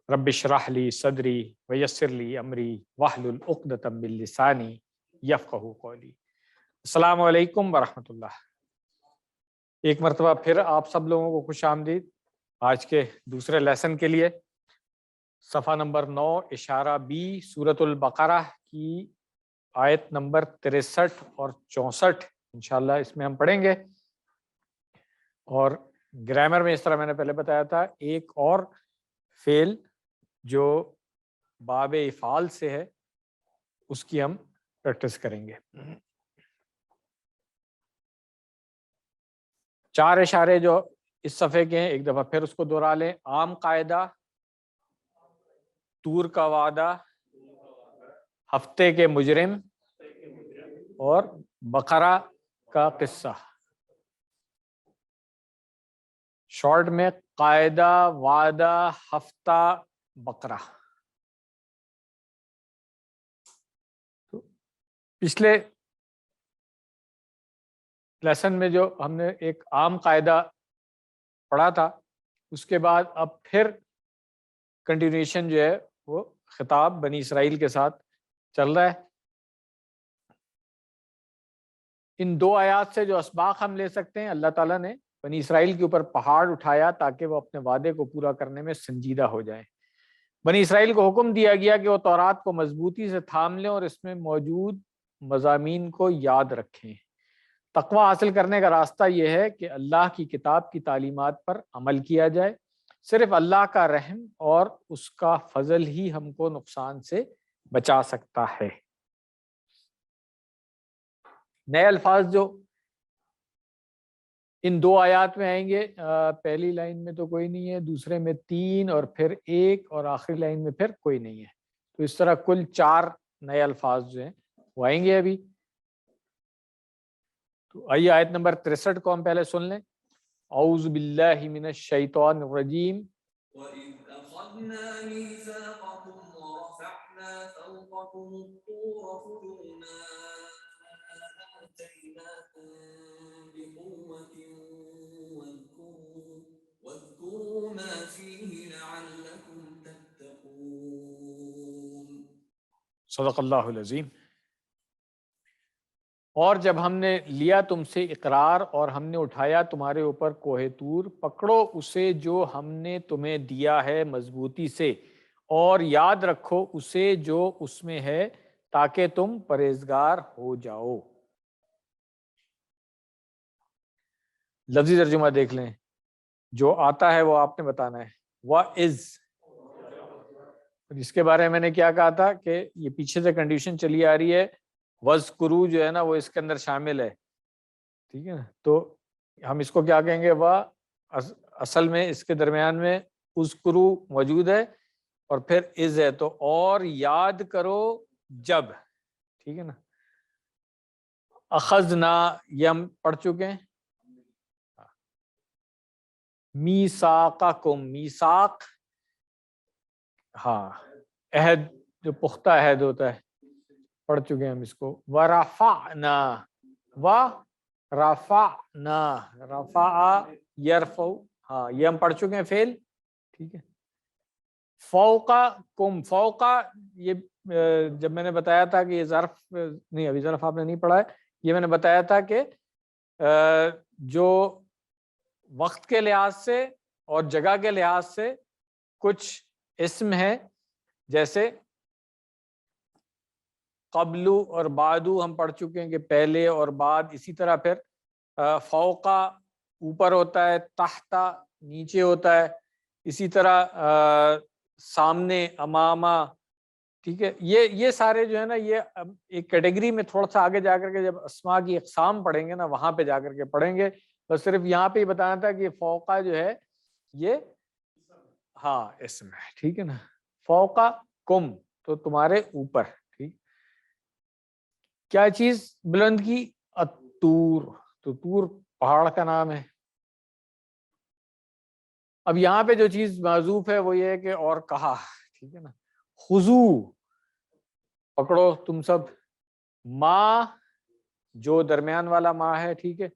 رب اشرح لی صدری ویسر لی امری واحلل عقدۃ من لسانی یفقہوا قولی. السلام علیکم ورحمۃ اللہ. ایک مرتبہ پھر آپ سب لوگوں کو خوش آمدید آج کے دوسرے لیسن کے لیے. صفحہ نمبر 9 اشارہ بی سورۃ البقرہ کی آیت نمبر 63 اور 64 انشاءاللہ اس میں ہم پڑھیں گے. اور گرامر میں اس طرح میں نے پہلے بتایا تھا, ایک اور فعل جو باب افعال سے ہے اس کی ہم پریکٹس کریں گے. 4 اشارے جو اس صفحے کے ہیں ایک دفعہ پھر اس کو دوہرا لیں. عام قاعدہ, طور کا وعدہ, ہفتے کے مجرم اور بقرہ کا قصہ. شارٹ میں قاعدہ, وعدہ, ہفتہ, بقرہ. پچھلے لیسن میں جو ہم نے ایک عام قاعدہ پڑھا تھا اس کے بعد اب پھر کنٹینیوشن جو ہے وہ خطاب بنی اسرائیل کے ساتھ چل رہا ہے. ان 2 آیات سے جو اسباق ہم لے سکتے ہیں, اللہ تعالیٰ نے بنی اسرائیل کے اوپر پہاڑ اٹھایا تاکہ وہ اپنے وعدے کو پورا کرنے میں سنجیدہ ہو جائیں. بنی اسرائیل کو حکم دیا گیا کہ وہ تورات کو مضبوطی سے تھام لیں اور اس میں موجود مضامین کو یاد رکھیں. تقوی حاصل کرنے کا راستہ یہ ہے کہ اللہ کی کتاب کی تعلیمات پر عمل کیا جائے. صرف اللہ کا رحم اور اس کا فضل ہی ہم کو نقصان سے بچا سکتا ہے. نئے الفاظ جو ان 2 آیات میں آئیں گے, پہلی لائن میں تو کوئی نہیں ہے, دوسرے میں 3 اور پھر 1 اور آخری لائن میں پھر کوئی نہیں ہے. تو اس طرح کل 4 نئے الفاظ جو ہیں وہ آئیں گے ابھی. تو آئیے آیت نمبر 63 کو ہم پہلے سن لیں. اعوذ باللہ من الشیطان الرجیم. وَإِذْ أَخَذْنَا مِيثَاقَكُمْ وَرَفَعْنَا فَوْقَكُمُ الطُّورَ خُذُوا مَا آتَيْنَاكُمْ بِقُوَّةٍ وَاذْكُرُوا مَا فِيهِ لَعَلَّكُمْ تَتَّقُونَ. صدق اللہ العظیم. اور جب ہم نے لیا تم سے اقرار اور ہم نے اٹھایا تمہارے اوپر کوہ طور, پکڑو اسے جو ہم نے تمہیں دیا ہے مضبوطی سے, اور یاد رکھو اسے جو اس میں ہے تاکہ تم پرہیزگار ہو جاؤ. لفظی ترجمہ دیکھ لیں, جو آتا ہے وہ آپ نے بتانا ہے. وَإِذْ, جس کے بارے میں میں نے کیا کہا تھا کہ یہ پیچھے سے کنڈیشن چلی آ رہی ہے, وَذْكُرُوا جو ہے نا وہ اس کے اندر شامل ہے, ٹھیک ہے نا. تو ہم اس کو کیا کہیں گے, اصل میں اس کے درمیان میں اذکروا موجود ہے اور پھر از ہے, تو اور یاد کرو جب, ٹھیک ہے نا. اخذنا یہ ہم پڑھ چکے ہیں. میثاقکم, میثاق ہاں عہد, جو پختہ عہد ہوتا ہے, پڑھ چکے ہیں ہم اس کو. ورفعنا, ورفعنا, رفع یرفع, ہاں یہ ہم پڑھ چکے ہیں فعل, ٹھیک ہے. فوقکم, فوقا یہ جب میں نے بتایا تھا کہ یہ ظرف نہیں, ابھی ظرف آپ نے نہیں پڑھا ہے, یہ میں نے بتایا تھا کہ جو وقت کے لحاظ سے اور جگہ کے لحاظ سے کچھ اسم ہے, جیسے قبلو اور بعدو ہم پڑھ چکے ہیں کہ پہلے اور بعد. اسی طرح پھر فوقا اوپر ہوتا ہے, تحتا نیچے ہوتا ہے, اسی طرح سامنے, امامہ, ٹھیک ہے. یہ سارے جو ہے نا یہ ایک کیٹیگری میں تھوڑا سا آگے جا کر کے جب اسماء کی اقسام پڑھیں گے نا وہاں پہ جا کر کے پڑھیں گے. بس صرف یہاں پہ ہی بتانا تھا کہ فوقا جو ہے یہ ہاں اسم ہے, ٹھیک ہے نا. فوقا کم تو تمہارے اوپر, ٹھیک. کیا چیز بلند کی؟ الطور، تو طور پہاڑ کا نام ہے۔ اب یہاں پہ جو چیز معذوف ہے وہ یہ ہے کہ اور کہا، ٹھیک ہے نا، خذو پکڑو تم سب، ما جو درمیان والا ما ہے، ٹھیک ہے،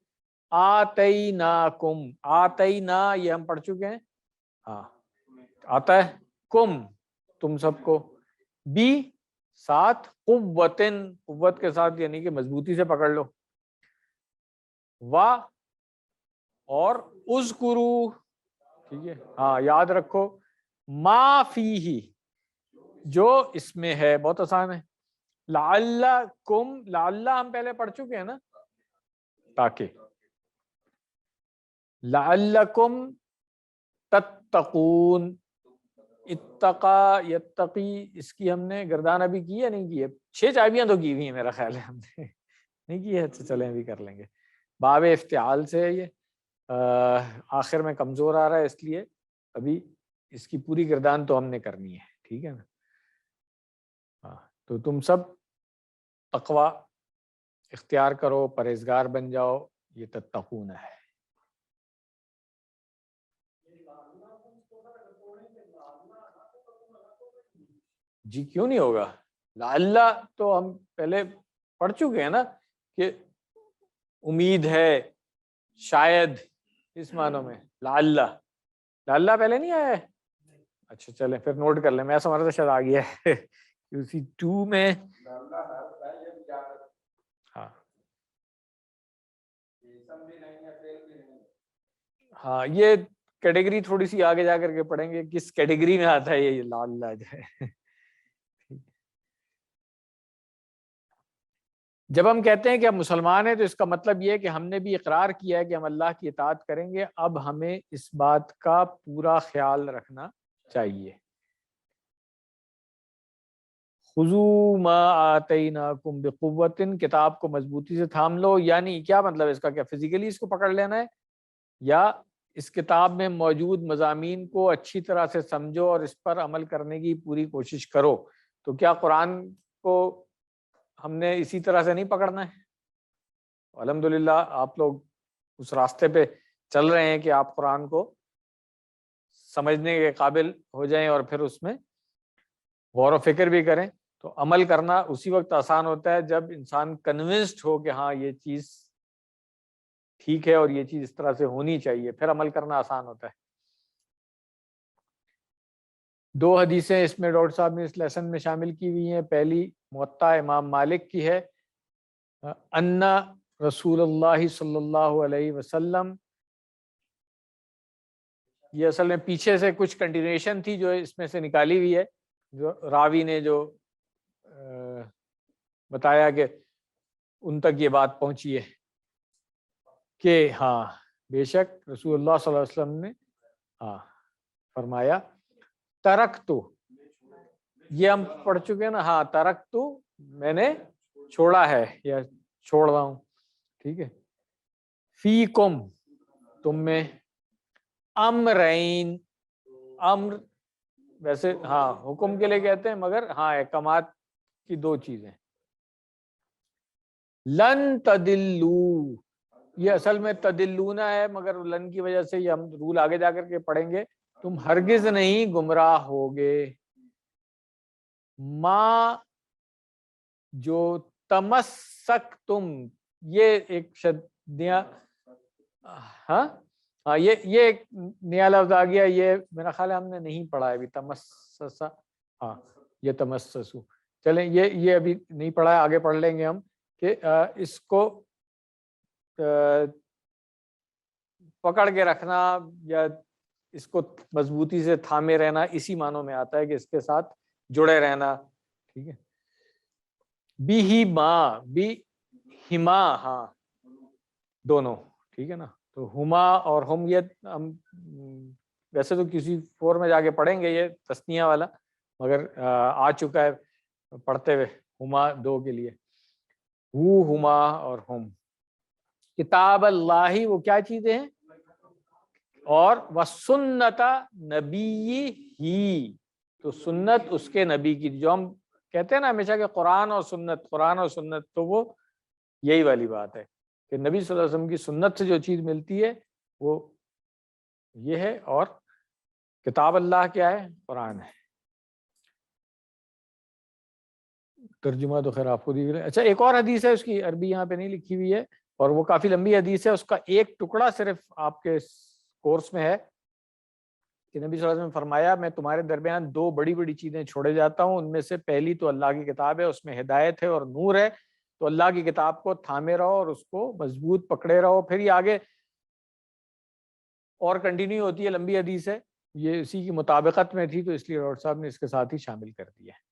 آتیناکم، آتینا یہ ہم پڑھ چکے ہیں، ہاں آتا ہے، کم تم سب کو، بی ساتھ، قوتن قوت کے ساتھ یعنی کہ مضبوطی سے پکڑ لو، وا اور اذکرو، ٹھیک ہے، ہاں یاد رکھو، ما فیہ جو اس میں ہے، بہت آسان ہے، لعلکم، لعل ہم پہلے پڑھ چکے ہیں نا، تاکہ، لعلکم تتقون، اتقا یتقی، اس کی ہم نے گردان ابھی کی ہے نہیں کی ہے؟ 6 چابیاں تو کی ہوئی ہیں میرا خیال ہے ہم نے، نہیں کی ہے تو چلیں ابھی کر لیں گے۔ باب افتعال سے ہے یہ، آخر میں کمزور آ رہا ہے اس لیے ابھی اس کی پوری گردان تو ہم نے کرنی ہے، ٹھیک ہے نا۔ ہاں تو تم سب تقوی اختیار کرو، پرہیزگار بن جاؤ، یہ تتقون ہے۔ جی کیوں نہیں ہوگا؟ لعل تو ہم پہلے پڑھ چکے ہیں نا کہ امید ہے، شاید، اس معنوں میں لعل، لعل پہلے نہیں آیا ہے؟ اچھا چلیں پھر نوٹ کر لیں، میں سمجھ رہا تھا شاید آ گیا ہے اسی 2 میں، ہاں ہاں یہ کیٹیگری تھوڑی سی آگے جا کر کے پڑھیں گے کس کیٹیگری میں آتا ہے یہ لعل جو ہے۔ جب ہم کہتے ہیں کہ ہم مسلمان ہیں تو اس کا مطلب یہ ہے کہ ہم نے بھی اقرار کیا ہے کہ ہم اللہ کی اطاعت کریں گے، اب ہمیں اس بات کا پورا خیال رکھنا چاہیے۔ خذوا ما آتیناکم بقوۃ، کتاب کو مضبوطی سے تھام لو، یعنی کیا مطلب اس کا؟ کیا فزیکلی اس کو پکڑ لینا ہے، یا اس کتاب میں موجود مضامین کو اچھی طرح سے سمجھو اور اس پر عمل کرنے کی پوری کوشش کرو؟ تو کیا قرآن کو ہم نے اسی طرح سے نہیں پکڑنا ہے؟ الحمدللہ آپ لوگ اس راستے پہ چل رہے ہیں کہ آپ قرآن کو سمجھنے کے قابل ہو جائیں اور پھر اس میں غور و فکر بھی کریں۔ تو عمل کرنا اسی وقت آسان ہوتا ہے جب انسان کنونسڈ ہو کہ ہاں یہ چیز ٹھیک ہے اور یہ چیز اس طرح سے ہونی چاہیے، پھر عمل کرنا آسان ہوتا ہے۔ 2 حدیثیں اس میں ڈاکٹر صاحب نے اس لیسن میں شامل کی ہوئی ہیں۔ پہلی موطا امام مالک کی ہے، ان رسول اللہ صلی اللہ علیہ وسلم، یہ اصل میں پیچھے سے کچھ کنٹینیوشن تھی جو اس میں سے نکالی ہوئی ہے، جو راوی نے جو بتایا کہ ان تک یہ بات پہنچی ہے کہ ہاں بے شک رسول اللہ صلی اللہ علیہ وسلم نے ہاں فرمایا، ترکتو، یہ ہم پڑھ چکے ہیں نا، ہاں ترکتو میں نے چھوڑا ہے یا چھوڑ رہا ہوں، ٹھیک ہے، فیکم تم میں، امرین، امر ویسے ہاں حکم کے لیے کہتے ہیں مگر ہاں احکامات کی 2 چیزیں، لن تدلو، یہ اصل میں تدلونا ہے مگر لن کی وجہ سے یہ ہم رول آگے جا کر کے پڑھیں گے، تم ہرگز نہیں گمراہ ہوگے، ما جو تمسک تم، یہ ایک شدیاں، ہاں ہاں یہ ایک نیا لفظ آ گیا، یہ میرا خیال ہے ہم نے نہیں پڑھا ہے ابھی، تمسسا، ہاں یہ تمسسو، چلیں یہ ابھی نہیں پڑھا ہے، آگے پڑھ لیں گے ہم کہ اس کو پکڑ کے رکھنا یا اس کو مضبوطی سے تھامے رہنا اسی معنوں میں آتا ہے کہ اس کے ساتھ جڑے رہنا، ٹھیک ہے، بی ہی ماں، بی ہما، ہاں دونوں، ٹھیک ہے نا، تو ہما اور ہم یہ ہم ویسے تو کسی 4 میں جا کے پڑھیں گے یہ تسنیہ والا، مگر آ چکا ہے پڑھتے ہوئے ہما 2 کے لیے، ہما اور ہم، کتاب اللہ وہ کیا چیزیں ہیں، اور وسنت نبی ہی، تو سنت اس کے نبی کی، جو ہم کہتے ہیں نا ہمیشہ کہ قرآن اور سنت، تو وہ یہی والی بات ہے کہ نبی صلی اللہ علیہ وسلم کی سنت سے جو چیز ملتی ہے وہ یہ ہے، اور کتاب اللہ کیا ہے؟ قرآن ہے۔ ترجمہ تو خیر آپ کو دی گئی۔ اچھا ایک اور حدیث ہے، اس کی عربی یہاں پہ نہیں لکھی ہوئی ہے اور وہ کافی لمبی حدیث ہے، اس کا ایک ٹکڑا صرف آپ کے کورس میں ہے کہ نبی صلی اللہ علیہ وسلم نے فرمایا میں تمہارے درمیان دو بڑی بڑی چیزیں چھوڑے جاتا ہوں، ان میں سے پہلی تو اللہ کی کتاب ہے، اس میں ہدایت ہے اور نور ہے، تو اللہ کی کتاب کو تھامے رہو اور اس کو مضبوط پکڑے رہو۔ پھر یہ آگے اور کنٹینیو ہوتی ہے، لمبی حدیث ہے، یہ اسی کی مطابقت میں تھی تو اس لیے ڈاکٹر صاحب نے اس کے ساتھ ہی شامل کر دیا ہے۔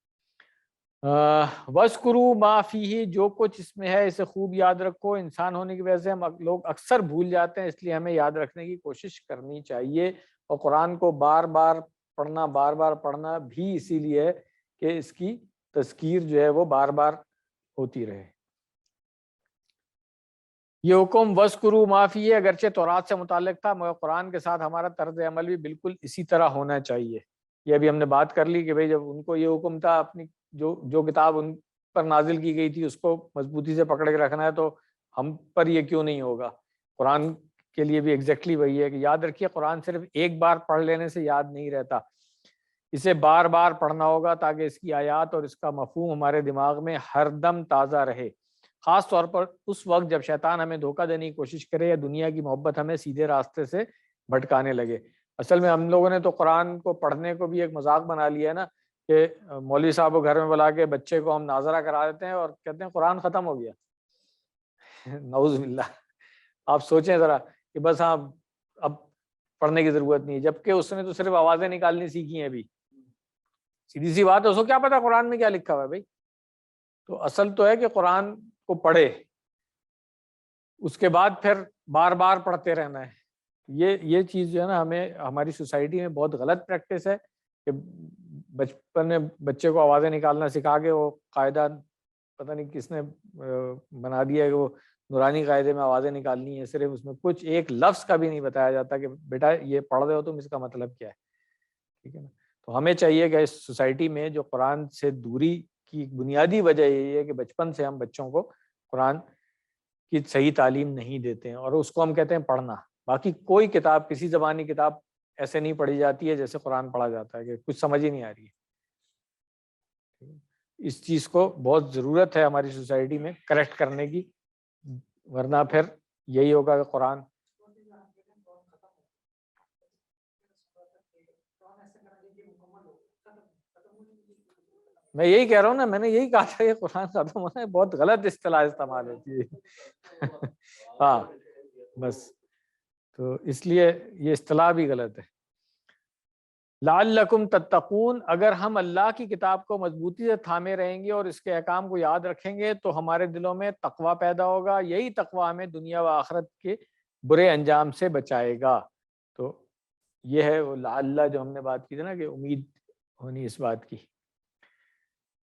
وَاذْكُرُوا مَا فِيهِ، جو کچھ اس میں ہے اسے خوب یاد رکھو۔ انسان ہونے کی وجہ سے ہم لوگ اکثر بھول جاتے ہیں، اس لیے ہمیں یاد رکھنے کی کوشش کرنی چاہیے، اور قرآن کو بار بار پڑھنا بھی اسی لیے ہے کہ اس کی تذکیر جو ہے وہ بار بار ہوتی رہے۔ یہ حکم وَاذْكُرُوا مَا فِيهِ اگرچہ تورات سے متعلق تھا، مگر قرآن کے ساتھ ہمارا طرز عمل بھی بالکل اسی طرح ہونا چاہیے۔ یہ ابھی ہم نے بات کر لی کہ بھئی جب ان کو یہ حکم تھا اپنی جو کتاب ان پر نازل کی گئی تھی اس کو مضبوطی سے پکڑ کے رکھنا ہے، تو ہم پر یہ کیوں نہیں ہوگا؟ قرآن کے لیے بھی ایگزیکٹلی وہی ہے کہ یاد رکھیے قرآن صرف ایک بار پڑھ لینے سے یاد نہیں رہتا، اسے بار بار پڑھنا ہوگا تاکہ اس کی آیات اور اس کا مفہوم ہمارے دماغ میں ہر دم تازہ رہے، خاص طور پر اس وقت جب شیطان ہمیں دھوکہ دینے کی کوشش کرے یا دنیا کی محبت ہمیں سیدھے راستے سے بھٹکانے لگے۔ اصل میں ہم لوگوں نے تو قرآن کو پڑھنے کو بھی ایک مذاق بنا لیا ہے نا، کہ مولوی صاحب کو گھر میں بلا کے بچے کو ہم ناظرہ کرا دیتے ہیں اور کہتے ہیں قرآن ختم ہو گیا۔ نعوذ باللہ۔ آپ سوچیں ذرا کہ بس ہاں اب پڑھنے کی ضرورت نہیں ہے، جبکہ اس نے تو صرف آوازیں نکالنی سیکھی ہیں ابھی، سیدھی سی بات ہے، اس کو کیا پتا قرآن میں کیا لکھا ہوا ہے بھائی؟ تو اصل تو ہے کہ قرآن کو پڑھے، اس کے بعد پھر بار بار پڑھتے رہنا ہے۔ یہ چیز جو ہے نا ہمیں ہماری سوسائٹی میں بہت غلط پریکٹس ہے کہ بچپن میں بچے کو آوازیں نکالنا سکھا کے وہ قاعدہ پتہ نہیں کس نے بنا دیا ہے کہ وہ نورانی قاعدے میں آوازیں نکالنی ہے، صرف اس میں کچھ ایک لفظ کا بھی نہیں بتایا جاتا کہ بیٹا یہ پڑھ رہے ہو تم، اس کا مطلب کیا ہے، ٹھیک ہے نا؟ تو ہمیں چاہیے کہ اس سوسائٹی میں جو قرآن سے دوری کی بنیادی وجہ یہی ہے کہ بچپن سے ہم بچوں کو قرآن کی صحیح تعلیم نہیں دیتے ہیں، اور اس کو ہم کہتے ہیں پڑھنا۔ باقی کوئی کتاب، کسی زبانی کتاب ایسے نہیں پڑھی جاتی ہے جیسے قرآن پڑھا جاتا ہے، کہ کچھ سمجھ ہی نہیں آ رہی ہے۔ اس چیز کو بہت ضرورت ہے ہماری سوسائٹی میں کریکٹ کرنے کی، ورنہ پھر یہی ہوگا کہ قرآن میں یہی کہہ رہا ہوں نا، میں نے یہی کہا تھا کہ قرآن ختم ہونا ہے، بہت غلط اصطلاح استعمال ہوتی ہے۔ ہاں بس، تو اس لیے یہ اصطلاح بھی غلط ہے۔ لعلکم تتقون، اگر ہم اللہ کی کتاب کو مضبوطی سے تھامے رہیں گے اور اس کے احکام کو یاد رکھیں گے تو ہمارے دلوں میں تقوی پیدا ہوگا، یہی تقوی ہمیں دنیا و آخرت کے برے انجام سے بچائے گا۔ تو یہ ہے وہ لعل جو ہم نے بات کی تھی نا، کہ امید ہونی اس بات کی۔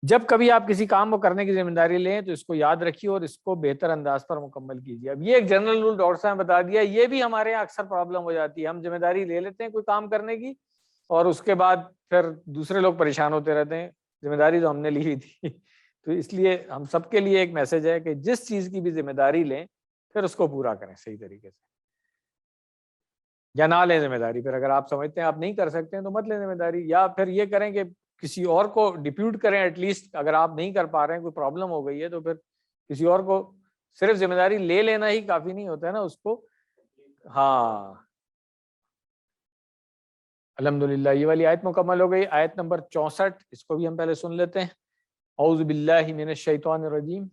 جب کبھی آپ کسی کام کو کرنے کی ذمہ داری لیں تو اس کو یاد رکھیے اور اس کو بہتر انداز پر مکمل کیجیے۔ اب یہ ایک جنرل رول ڈاکٹر صاحب نے بتا دیا، یہ بھی ہمارے یہاں اکثر پرابلم ہو جاتی ہے، ہم ذمہ داری لے لیتے ہیں کوئی کام کرنے کی اور اس کے بعد پھر دوسرے لوگ پریشان ہوتے رہتے ہیں، ذمہ داری تو ہم نے لی ہوئی تھی۔ تو اس لیے ہم سب کے لیے ایک میسج ہے کہ جس چیز کی بھی ذمہ داری لیں پھر اس کو پورا کریں صحیح طریقے سے، یا نہ لیں ذمہ داری۔ پھر اگر آپ سمجھتے ہیں آپ نہیں کر سکتے ہیں تو مت لیں ذمہ داری، یا پھر یہ کریں کہ کسی اور کو ڈپیوٹ کریں، ایٹ لیسٹ اگر آپ نہیں کر پا رہے ہیں، کوئی پرابلم ہو گئی ہے تو پھر کسی اور کو، صرف ذمہ داری لے لینا ہی کافی نہیں ہوتا ہے نا، اس کو۔ ہاں الحمدللہ یہ والی آیت مکمل ہو گئی۔ آیت نمبر 64، اس کو بھی ہم پہلے سن لیتے ہیں۔ اعوذ باللہ من الشیطان الرجیم۔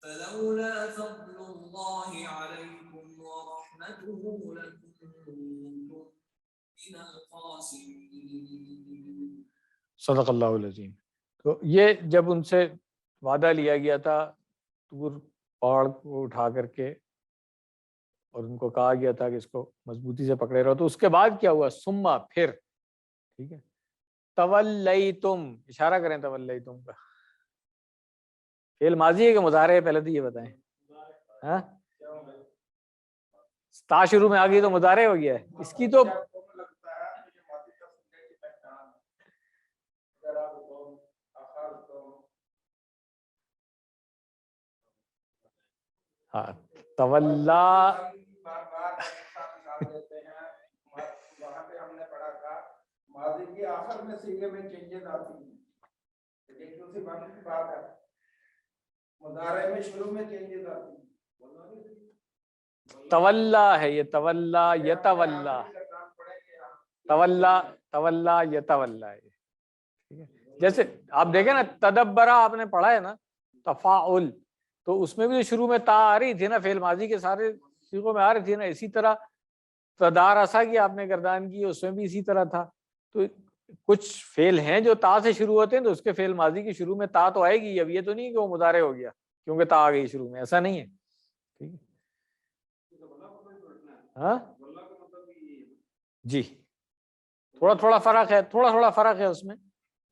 فلولا فضل الله عليكم ورحمته لكنتم من الخاسرين۔ صدق اللہ العظیم۔ تو یہ جب ان سے وعدہ لیا گیا تھا طور پہاڑ کو اٹھا کر کے اور ان کو کہا گیا تھا کہ اس کو مضبوطی سے پکڑے رہو، تو اس کے بعد کیا ہوا؟ ثم، پھر، ٹھیک ہے، تولیتم، اشارہ کریں تولیتم کا، فعل ماضی ہے کہ مضارع ہے؟ پہلے تو یہ بتائیں۔ ہاں تا شروع میں آ گئی تو مضارع ہو گیا ہے. اس کی تو ہاں تولا ہم نے پڑھا تھا ماضی کے آخر میں صیغے میں چینجز آتی ہیں، لیکن دوسری بات ہے مضارع میں شروع میں چینجز آتی ہیں. تولا ہے یہ، تولا یتولا، تولا تولا یتولا ہے. ٹھیک ہے، جیسے آپ دیکھیں نا تدبرا آپ نے پڑھا ہے نا تفاعل، تو اس میں بھی شروع میں تا آ رہی تھی نا، فعل ماضی کے سارے صیغوں میں آ رہی تھی نا. اسی طرح تدارسا کی آپ نے گردان کی، اس میں بھی اسی طرح تھا. تو کچھ فعل ہیں جو تا سے شروع ہوتے ہیں تو اس کے فعل ماضی کی شروع میں تا تو آئے گی. اب یہ تو نہیں کہ وہ مضارع ہو گیا کیونکہ تا آ گئی شروع میں، ایسا نہیں ہے. ٹھیک ہے ہاں جی، تھوڑا تھوڑا فرق ہے، تھوڑا تھوڑا فرق ہے اس میں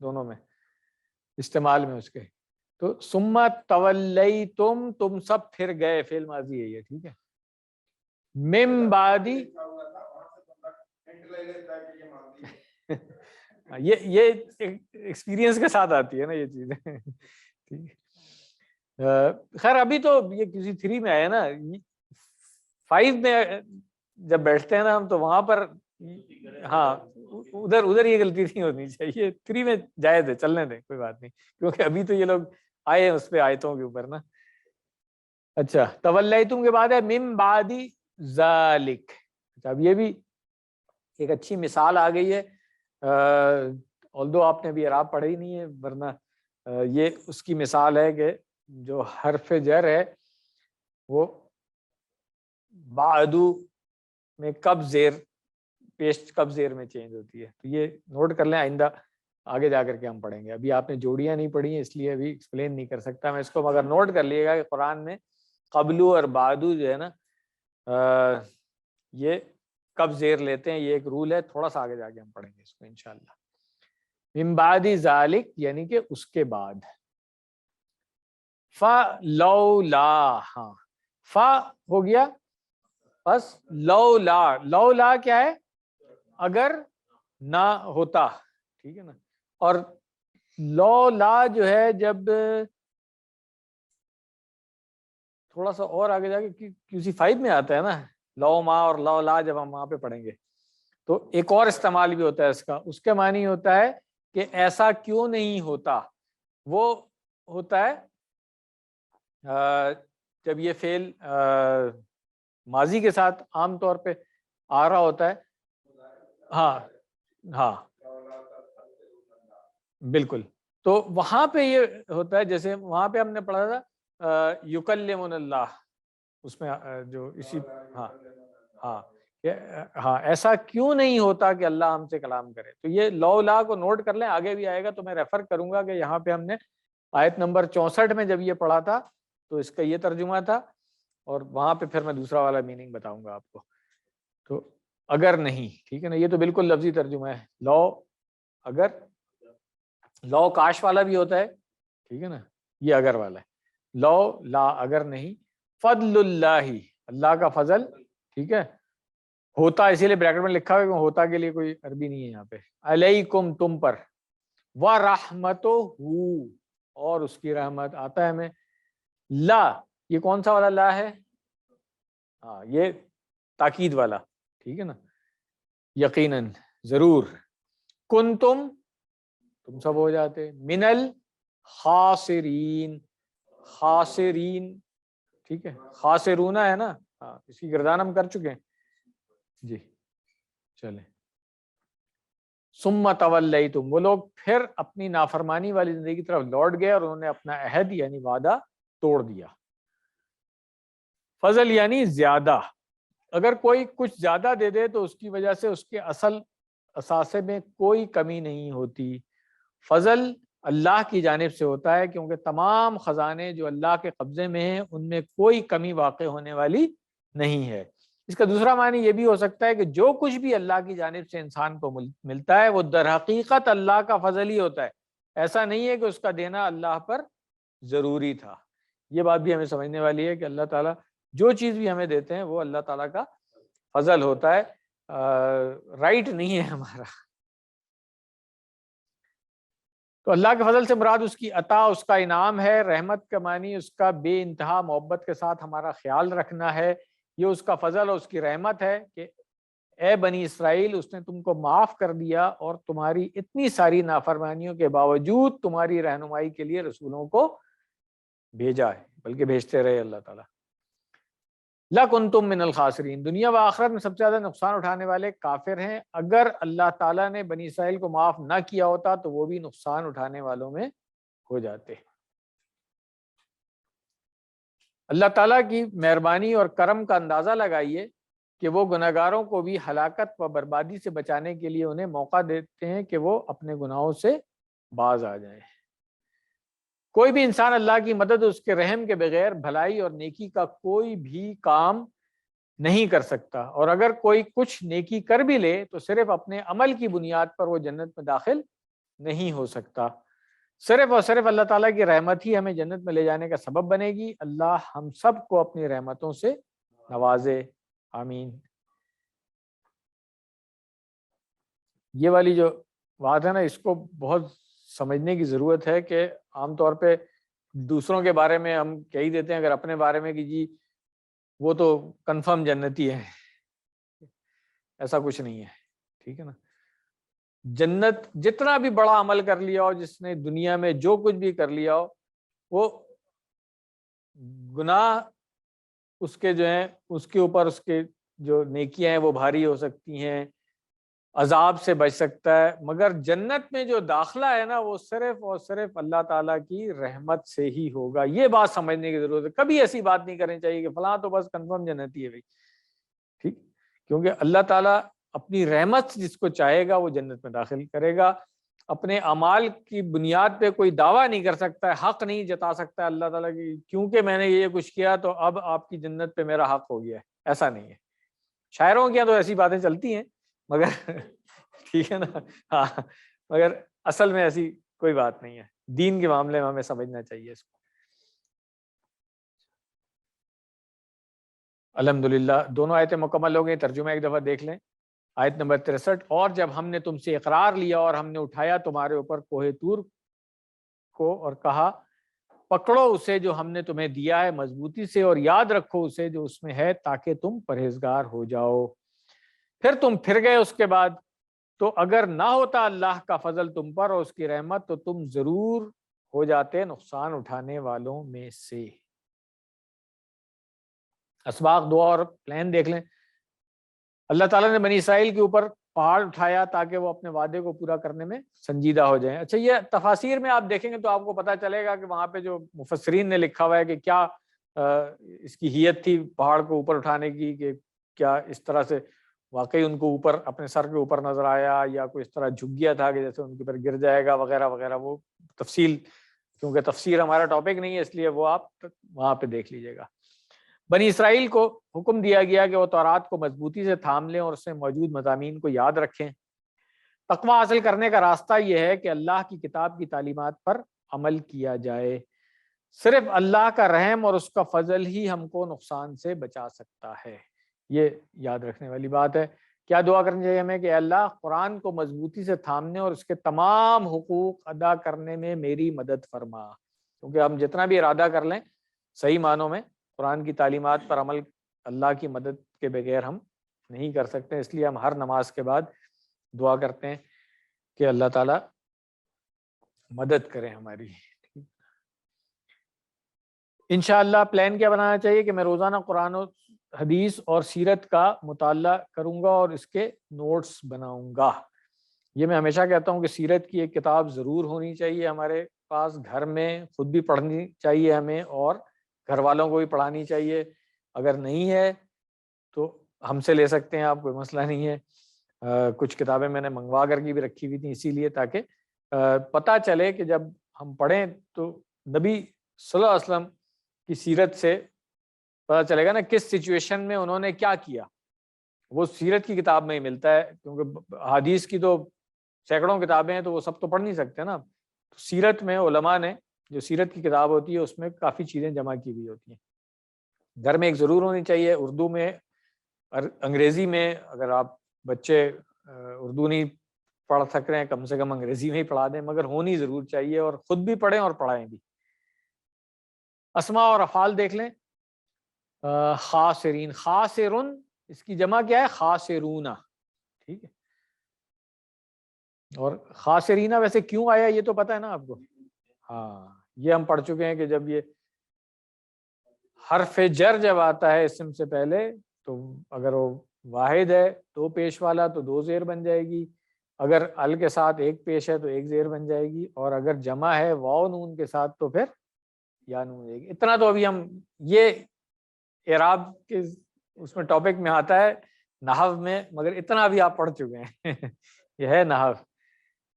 دونوں میں استعمال میں اس کے. تو ثم تولیتم، تم سب پھر گئے، فعل ماضی ہے یہ. ٹھیک ہے، من بعدی یہ ایکسپیرینس کے ساتھ آتی ہے نا یہ چیزیں. ٹھیک ہے، خیر ابھی تو یہ کسی 3 میں آیا نا، 5 میں جب بیٹھتے ہیں نا ہم تو وہاں پر ہاں ادھر یہ غلطی نہیں ہونی چاہیے. 3 میں جائز ہے، چلنے دیں کوئی بات نہیں، کیونکہ ابھی تو یہ لوگ آئے ہیں اس پہ آیتوں کے اوپر نا. اچھا تولیتم کے بعد ہے من بعدی ذالک. اچھا اب یہ بھی ایک اچھی مثال آ گئی ہے، although آپ نے ابھی اعراب پڑھا ہی نہیں ہے، ورنہ یہ اس کی مثال ہے کہ جو حرف جر ہے وہ بعدو میں کب زیر پیش کب زیر میں چینج ہوتی ہے. تو یہ نوٹ کر لیں، آئندہ آگے جا کر کے ہم پڑھیں گے. ابھی آپ نے جوڑیاں نہیں پڑھی ہیں اس لیے ابھی ایکسپلین نہیں کر سکتا میں اس کو، مگر نوٹ کر لیے گا کہ قرآن میں قبلو اور بعدو جو ہے نا یہ کب زیر لیتے ہیں، یہ ایک رول ہے. تھوڑا سا آگے جا کے ہم پڑھیں گے اس کو انشاءاللہ. من بعد ذالک یعنی کہ اس کے بعد. فلولا، ہاں فا ہو گیا، بس لولا، لولا کیا ہے؟ اگر نہ ہوتا. ٹھیک ہے نا، اور لولا جو ہے جب تھوڑا سا اور آگے جا کے QC 5 میں آتا ہے نا لو ما اور لو لا، جب ہم وہاں پہ پڑھیں گے تو ایک اور استعمال بھی ہوتا ہے اس کا. اس کے معنی ہوتا ہے کہ ایسا کیوں نہیں ہوتا. وہ ہوتا ہے جب یہ فعل ماضی کے ساتھ عام طور پہ آ رہا ہوتا ہے. ہاں ہاں بالکل. تو وہاں پہ یہ ہوتا ہے، جیسے وہاں پہ ہم نے پڑھا تھا یکلمن اللہ، اس میں جو اسی ہاں ہاں ہاں ایسا کیوں نہیں ہوتا کہ اللہ ہم سے کلام کرے. تو یہ لولا کو نوٹ کر لیں، آگے بھی آئے گا تو میں ریفر کروں گا کہ یہاں پہ ہم نے آیت نمبر 64 میں جب یہ پڑھا تھا تو اس کا یہ ترجمہ تھا، اور وہاں پہ پھر میں دوسرا والا میننگ بتاؤں گا آپ کو. تو اگر نہیں، ٹھیک ہے نا، یہ تو بالکل لفظی ترجمہ ہے. لو اگر، لو کاش والا بھی ہوتا ہے، ٹھیک ہے نا، یہ اگر والا ہے. لو لا اگر نہیں، فضل اللہ اللہ کا فضل، ٹھیک ہے، ہوتا اسی لیے بریکٹ میں لکھا ہوا، ہوتا کے لیے کوئی عربی نہیں ہے یہاں پہ. علیکم تم پر، ورحمتہ اور اس کی رحمت. آتا ہے ہمیں لا، یہ کون سا والا لا ہے؟ ہاں یہ تاکید والا، ٹھیک ہے نا، یقیناً ضرور. کنتم تم سب ہو جاتے من الخاسرین، خاسرین، ٹھیک ہے، خاسرون ہے نا، ہاں اس کی گردان ہم کر چکے ہیں جی. چلیں ثم تولیتم، وہ لوگ پھر اپنی نافرمانی والی زندگی کی طرف لوٹ گئے اور انہوں نے اپنا عہد یعنی وعدہ توڑ دیا. فضل یعنی زیادہ، اگر کوئی کچھ زیادہ دے دے تو اس کی وجہ سے اس کے اصل اثاثے میں کوئی کمی نہیں ہوتی. فضل اللہ کی جانب سے ہوتا ہے کیونکہ تمام خزانے جو اللہ کے قبضے میں ہیں ان میں کوئی کمی واقع ہونے والی نہیں ہے. اس کا دوسرا معنی یہ بھی ہو سکتا ہے کہ جو کچھ بھی اللہ کی جانب سے انسان کو ملتا ہے وہ در حقیقت اللہ کا فضل ہی ہوتا ہے. ایسا نہیں ہے کہ اس کا دینا اللہ پر ضروری تھا. یہ بات بھی ہمیں سمجھنے والی ہے کہ اللہ تعالیٰ جو چیز بھی ہمیں دیتے ہیں وہ اللہ تعالیٰ کا فضل ہوتا ہے، رائٹ نہیں ہے ہمارا۔ تو اللہ کے فضل سے مراد اس کی عطا، اس کا انعام ہے۔ رحمت کا معنی اس کا بے انتہا محبت کے ساتھ ہمارا خیال رکھنا ہے۔ یہ اس کا فضل اور اس کی رحمت ہے کہ اے بنی اسرائیل، اس نے تم کو معاف کر دیا اور تمہاری اتنی ساری نافرمانیوں کے باوجود تمہاری رہنمائی کے لیے رسولوں کو بھیجا ہے، بلکہ بھیجتے رہے اللہ تعالیٰ۔ لَكُنْتُم مِّنَ الْخَاسِرِينَ، دنیا و آخرت میں سب سے زیادہ نقصان اٹھانے والے کافر ہیں۔ اگر اللہ تعالیٰ نے بنی اسرائیل کو معاف نہ کیا ہوتا تو وہ بھی نقصان اٹھانے والوں میں ہو جاتے۔ اللہ تعالیٰ کی مہربانی اور کرم کا اندازہ لگائیے کہ وہ گناہگاروں کو بھی ہلاکت و بربادی سے بچانے کے لیے انہیں موقع دیتے ہیں کہ وہ اپنے گناہوں سے باز آ جائیں۔ کوئی بھی انسان اللہ کی مدد اس کے رحم کے بغیر بھلائی اور نیکی کا کوئی بھی کام نہیں کر سکتا، اور اگر کوئی کچھ نیکی کر بھی لے تو صرف اپنے عمل کی بنیاد پر وہ جنت میں داخل نہیں ہو سکتا۔ صرف اور صرف اللہ تعالیٰ کی رحمت ہی ہمیں جنت میں لے جانے کا سبب بنے گی۔ اللہ ہم سب کو اپنی رحمتوں سے نوازے، آمین۔ یہ والی جو بات ہے نا، اس کو بہت سمجھنے کی ضرورت ہے کہ عام طور پہ دوسروں کے بارے میں ہم کہہ ہی دیتے ہیں، اگر اپنے بارے میں کہ جی وہ تو کنفرم جنتی ہے، ایسا کچھ نہیں ہے، ٹھیک ہے نا۔ جنت جتنا بھی بڑا عمل کر لیا ہو، جس نے دنیا میں جو کچھ بھی کر لیا ہو، وہ گناہ اس کے جو ہیں اس کے اوپر اس کے جو نیکیاں ہیں وہ بھاری ہو سکتی ہیں، عذاب سے بچ سکتا ہے، مگر جنت میں جو داخلہ ہے نا وہ صرف اور صرف اللہ تعالیٰ کی رحمت سے ہی ہوگا۔ یہ بات سمجھنے کی ضرورت ہے۔ کبھی ایسی بات نہیں کرنی چاہیے کہ فلاں تو بس کنفرم جنتی ہے بھائی، ٹھیک، کیونکہ اللہ تعالیٰ اپنی رحمت سے جس کو چاہے گا وہ جنت میں داخل کرے گا۔ اپنے اعمال کی بنیاد پہ کوئی دعویٰ نہیں کر سکتا ہے، حق نہیں جتا سکتا ہے اللہ تعالیٰ کی کیونکہ میں نے یہ کچھ کیا تو اب آپ کی جنت پہ میرا حق ہو گیا ہے، ایسا نہیں ہے۔ شاعروں کی تو ایسی باتیں چلتی ہیں مگر ٹھیک ہے نا، ہاں، مگر اصل میں ایسی کوئی بات نہیں ہے۔ دین کے معاملے میں ہمیں سمجھنا چاہیے اس کو۔ الحمدللہ دونوں آیتیں مکمل ہو گئی، ترجمہ ایک دفعہ دیکھ لیں۔ آیت نمبر 63، اور جب ہم نے تم سے اقرار لیا اور ہم نے اٹھایا تمہارے اوپر کوہ طور کو اور کہا پکڑو اسے جو ہم نے تمہیں دیا ہے مضبوطی سے، اور یاد رکھو اسے جو اس میں ہے تاکہ تم پرہیزگار ہو جاؤ۔ پھر تم پھر گئے اس کے بعد، تو اگر نہ ہوتا اللہ کا فضل تم پر اور اس کی رحمت تو تم ضرور ہو جاتے نقصان اٹھانے والوں میں سے۔ اسباق 2 اور پلان دیکھ لیں۔ اللہ تعالیٰ نے بنی اسرائیل کے اوپر پہاڑ اٹھایا تاکہ وہ اپنے وعدے کو پورا کرنے میں سنجیدہ ہو جائیں۔ اچھا، یہ تفاسیر میں آپ دیکھیں گے تو آپ کو پتہ چلے گا کہ وہاں پہ جو مفسرین نے لکھا ہوا ہے کہ کیا اس کی ہیت تھی پہاڑ کو اوپر اٹھانے کی، کہ کیا اس طرح سے واقعی ان کو اوپر اپنے سر کے اوپر نظر آیا، یا کوئی اس طرح جھک گیا تھا کہ جیسے ان کے اوپر گر جائے گا وغیرہ وغیرہ۔ وہ تفصیل، کیونکہ تفسیر ہمارا ٹاپک نہیں ہے اس لیے وہ آپ وہاں پہ دیکھ لیجیے گا۔ بنی اسرائیل کو حکم دیا گیا کہ وہ تورات کو مضبوطی سے تھام لیں اور اس میں موجود مضامین کو یاد رکھیں۔ تقویٰ حاصل کرنے کا راستہ یہ ہے کہ اللہ کی کتاب کی تعلیمات پر عمل کیا جائے۔ صرف اللہ کا رحم اور اس کا فضل ہی ہم کو نقصان سے بچا سکتا ہے۔ یہ یاد رکھنے والی بات ہے۔ کیا دعا کرنی چاہیے ہمیں کہ اے اللہ قرآن کو مضبوطی سے تھامنے اور اس کے تمام حقوق ادا کرنے میں میری مدد فرما، کیونکہ ہم جتنا بھی ارادہ کر لیں صحیح معنوں میں قرآن کی تعلیمات پر عمل اللہ کی مدد کے بغیر ہم نہیں کر سکتے۔ اس لیے ہم ہر نماز کے بعد دعا کرتے ہیں کہ اللہ تعالیٰ مدد کرے ہماری۔ انشاءاللہ پلان کیا بنانا چاہیے کہ میں روزانہ قرآن و حدیث اور سیرت کا مطالعہ کروں گا اور اس کے نوٹس بناؤں گا۔ یہ میں ہمیشہ کہتا ہوں کہ سیرت کی ایک کتاب ضرور ہونی چاہیے ہمارے پاس، گھر میں خود بھی پڑھنی چاہیے ہمیں اور گھر والوں کو بھی پڑھانی چاہیے۔ اگر نہیں ہے تو ہم سے لے سکتے ہیں آپ، کوئی مسئلہ نہیں ہے۔ کچھ کتابیں میں نے منگوا کر کی بھی رکھی ہوئی تھیں اسی لیے تاکہ پتہ چلے کہ جب ہم پڑھیں تو نبی صلی اللہ علیہ وسلم کی سیرت سے پتہ چلے گا نا کس سچویشن میں انہوں نے کیا کیا۔ وہ سیرت کی کتاب میں ہی ملتا ہے، کیونکہ حدیث کی تو سینکڑوں کتابیں ہیں تو وہ سب تو پڑھ نہیں سکتے نا۔ تو سیرت میں علماء نے جو سیرت کی کتاب ہوتی ہے اس میں کافی چیزیں جمع کی ہوئی ہوتی ہیں۔ گھر میں ایک ضرور ہونی چاہیے، اردو میں انگریزی میں اگر آپ بچے اردو نہیں پڑھ سک رہے ہیں کم سے کم انگریزی میں ہی پڑھا دیں، مگر ہونی ضرور چاہیے اور خود بھی پڑھیں اور پڑھائیں بھی۔ اسماء اور افعال دیکھ لیں۔ خاسرین، خاسرن اس کی جمع کیا ہے؟ خاسرون، ٹھیک ہے۔ اور خاسرینہ ویسے کیوں آیا یہ تو پتہ ہے نا آپ کو؟ ہاں یہ ہم پڑھ چکے ہیں کہ جب یہ حرف جر جب آتا ہے اسم سے پہلے تو اگر وہ واحد ہے دو پیش والا تو دو زیر بن جائے گی، اگر ال کے ساتھ ایک پیش ہے تو ایک زیر بن جائے گی، اور اگر جمع ہے واو نون کے ساتھ تو پھر یا نون جائے گی۔ اتنا تو ابھی ہم یہ اعراب کے اس میں ٹاپک میں آتا ہے نحو میں، مگر اتنا بھی آپ پڑھ چکے ہیں یہ ہے نحو۔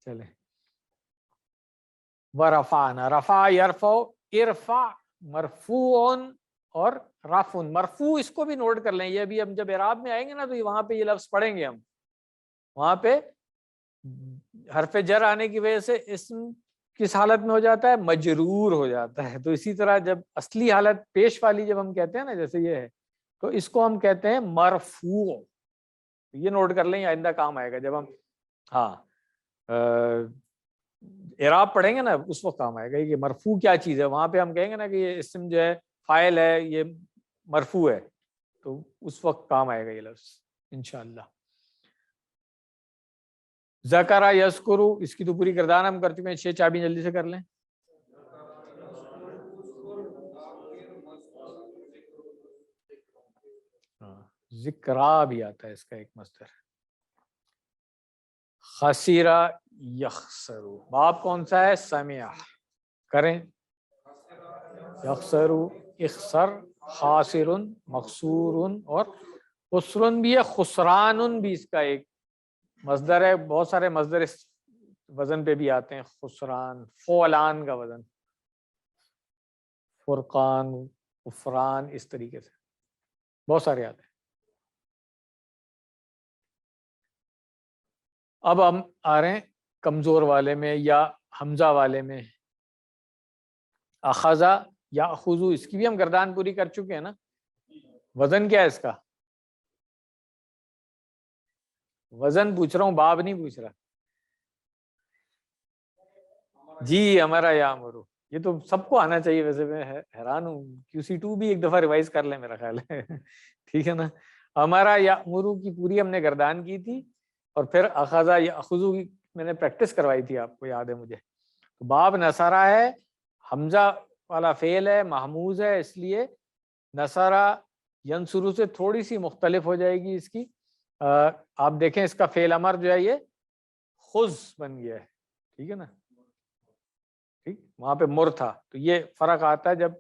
چلیں ورفعنا، رفع یرفع، ارفع مرفوع اور رفع مرفوع، اس کو بھی نوٹ کر لیں، یہ بھی ہم جب اعراب میں آئیں گے نا تو وہاں پہ یہ لفظ پڑھیں گے ہم، وہاں پہ حرف جر آنے کی وجہ سے اسم کس حالت میں ہو جاتا ہے؟ مجرور ہو جاتا ہے۔ تو اسی طرح جب اصلی حالت پیش والی جب ہم کہتے ہیں نا جیسے یہ ہے تو اس کو ہم کہتے ہیں مرفوع، یہ نوٹ کر لیں آئندہ کام آئے گا جب ہم ہاں اعراب پڑھیں گے نا اس وقت کام آئے گا کہ مرفوع کیا چیز ہے۔ وہاں پہ ہم کہیں گے نا کہ یہ اسم جو ہے فاعل ہے یہ مرفوع ہے تو اس وقت کام آئے گا یہ لفظ انشاءاللہ۔ ذکر یذکر اس کی تو پوری گردان ہم کر چکے ہیں، 6 چابی جلدی سے کر لیں۔ ذکرا بھی آتا ہے اس کا ایک مصدر، خسیرہ یخسرو، باب کون سا ہے؟ سمع، کریں یخسرو، اخسر، خاسر، مخسور اور خسرن بھی ہے، خسران بھی اس کا ایک مصدر ہے، بہت سارے مصدر اس وزن پہ بھی آتے ہیں، خسران، فولان کا وزن، فرقان، غفران، اس طریقے سے بہت سارے آتے ہیں۔ اب ہم آ رہے ہیں کمزور والے میں یا حمزہ والے میں، اخذا یا اخذو، اس کی بھی ہم گردان پوری کر چکے ہیں نا۔ وزن کیا ہے اس کا؟ وزن پوچھ رہا ہوں، باب نہیں پوچھ رہا۔ جی ہمارا یا امرو، یہ تو سب کو آنا چاہیے، ویسے میں حیران ہوں QC2 بھی ایک دفعہ ریوائز کر لیں میرا خیال ہے ٹھیک ہے نا۔ ہمارا یا امرو کی پوری ہم نے گردان کی تھی، اور پھر اخذا یا اخذو کی میں نے پریکٹس کروائی تھی، آپ کو یاد ہے مجھے۔ تو باب نصرہ ہے، حمزہ والا فعل ہے، محموز ہے، اس لیے نصرہ ینصرو سے تھوڑی سی مختلف ہو جائے گی اس کی۔ آپ دیکھیں اس کا فعل امر جو ہے یہ خذ بن گیا ہے، ٹھیک ہے نا، ٹھیک، وہاں پہ مر تھا، تو یہ فرق آتا ہے جب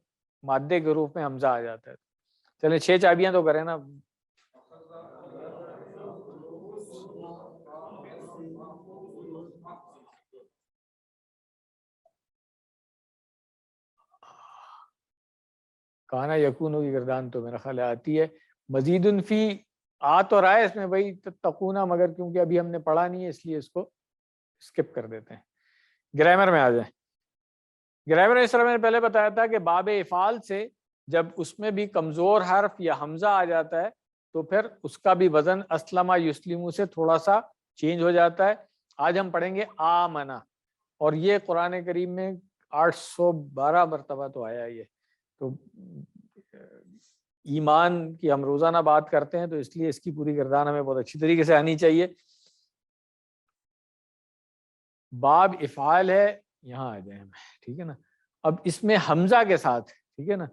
مادے کے روپ میں حمزہ آ جاتا ہے۔ چلیں 6 چابیاں تو کریں نا۔ کانا یکونو کی گردان تو میرا خیال آتی ہے، مزید فی آ تو رہا ہے اس میں بھائی تقونا، مگر کیونکہ ابھی ہم نے پڑھا نہیں ہے اس لیے اس کو اسکپ کر دیتے ہیں۔ گرامر میں آ جائیں۔ گرامر اس طرح میں نے پہلے بتایا تھا کہ باب افعال سے جب اس میں بھی کمزور حرف یا حمزہ آ جاتا ہے تو پھر اس کا بھی وزن اسلمہ یسلمو سے تھوڑا سا چینج ہو جاتا ہے۔ آج ہم پڑھیں گے آمنا، اور یہ قرآن کریم میں 812 مرتبہ تو آیا یہ، تو ایمان کی ہم روزانہ بات کرتے ہیں تو اس لیے اس کی پوری گردان ہمیں بہت اچھی طریقے سے آنی چاہیے۔ باب افعال ہے، یہاں آ جائیں، ٹھیک ہے نا۔ اب اس میں حمزہ کے ساتھ، ٹھیک ہے نا،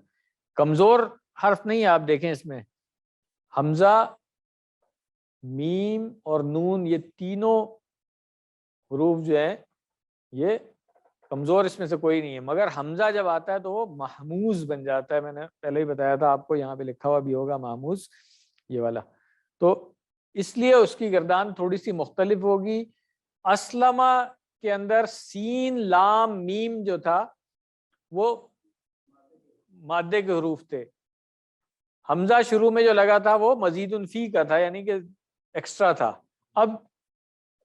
کمزور حرف نہیں ہے، آپ دیکھیں اس میں حمزہ، میم اور نون، یہ تینوں حروف جو ہیں یہ کمزور اس میں سے کوئی نہیں ہے، مگر حمزہ جب آتا ہے تو وہ محموز بن جاتا ہے، میں نے پہلے ہی بتایا تھا آپ کو، یہاں پہ لکھا ہوا بھی ہوگا محموز یہ والا، تو اس لیے اس کی گردان تھوڑی سی مختلف ہوگی۔ اسلمہ کے اندر سین لام میم جو تھا وہ مادے کے حروف تھے، حمزہ شروع میں جو لگا تھا وہ مزید فی کا تھا، یعنی کہ ایکسٹرا تھا۔ اب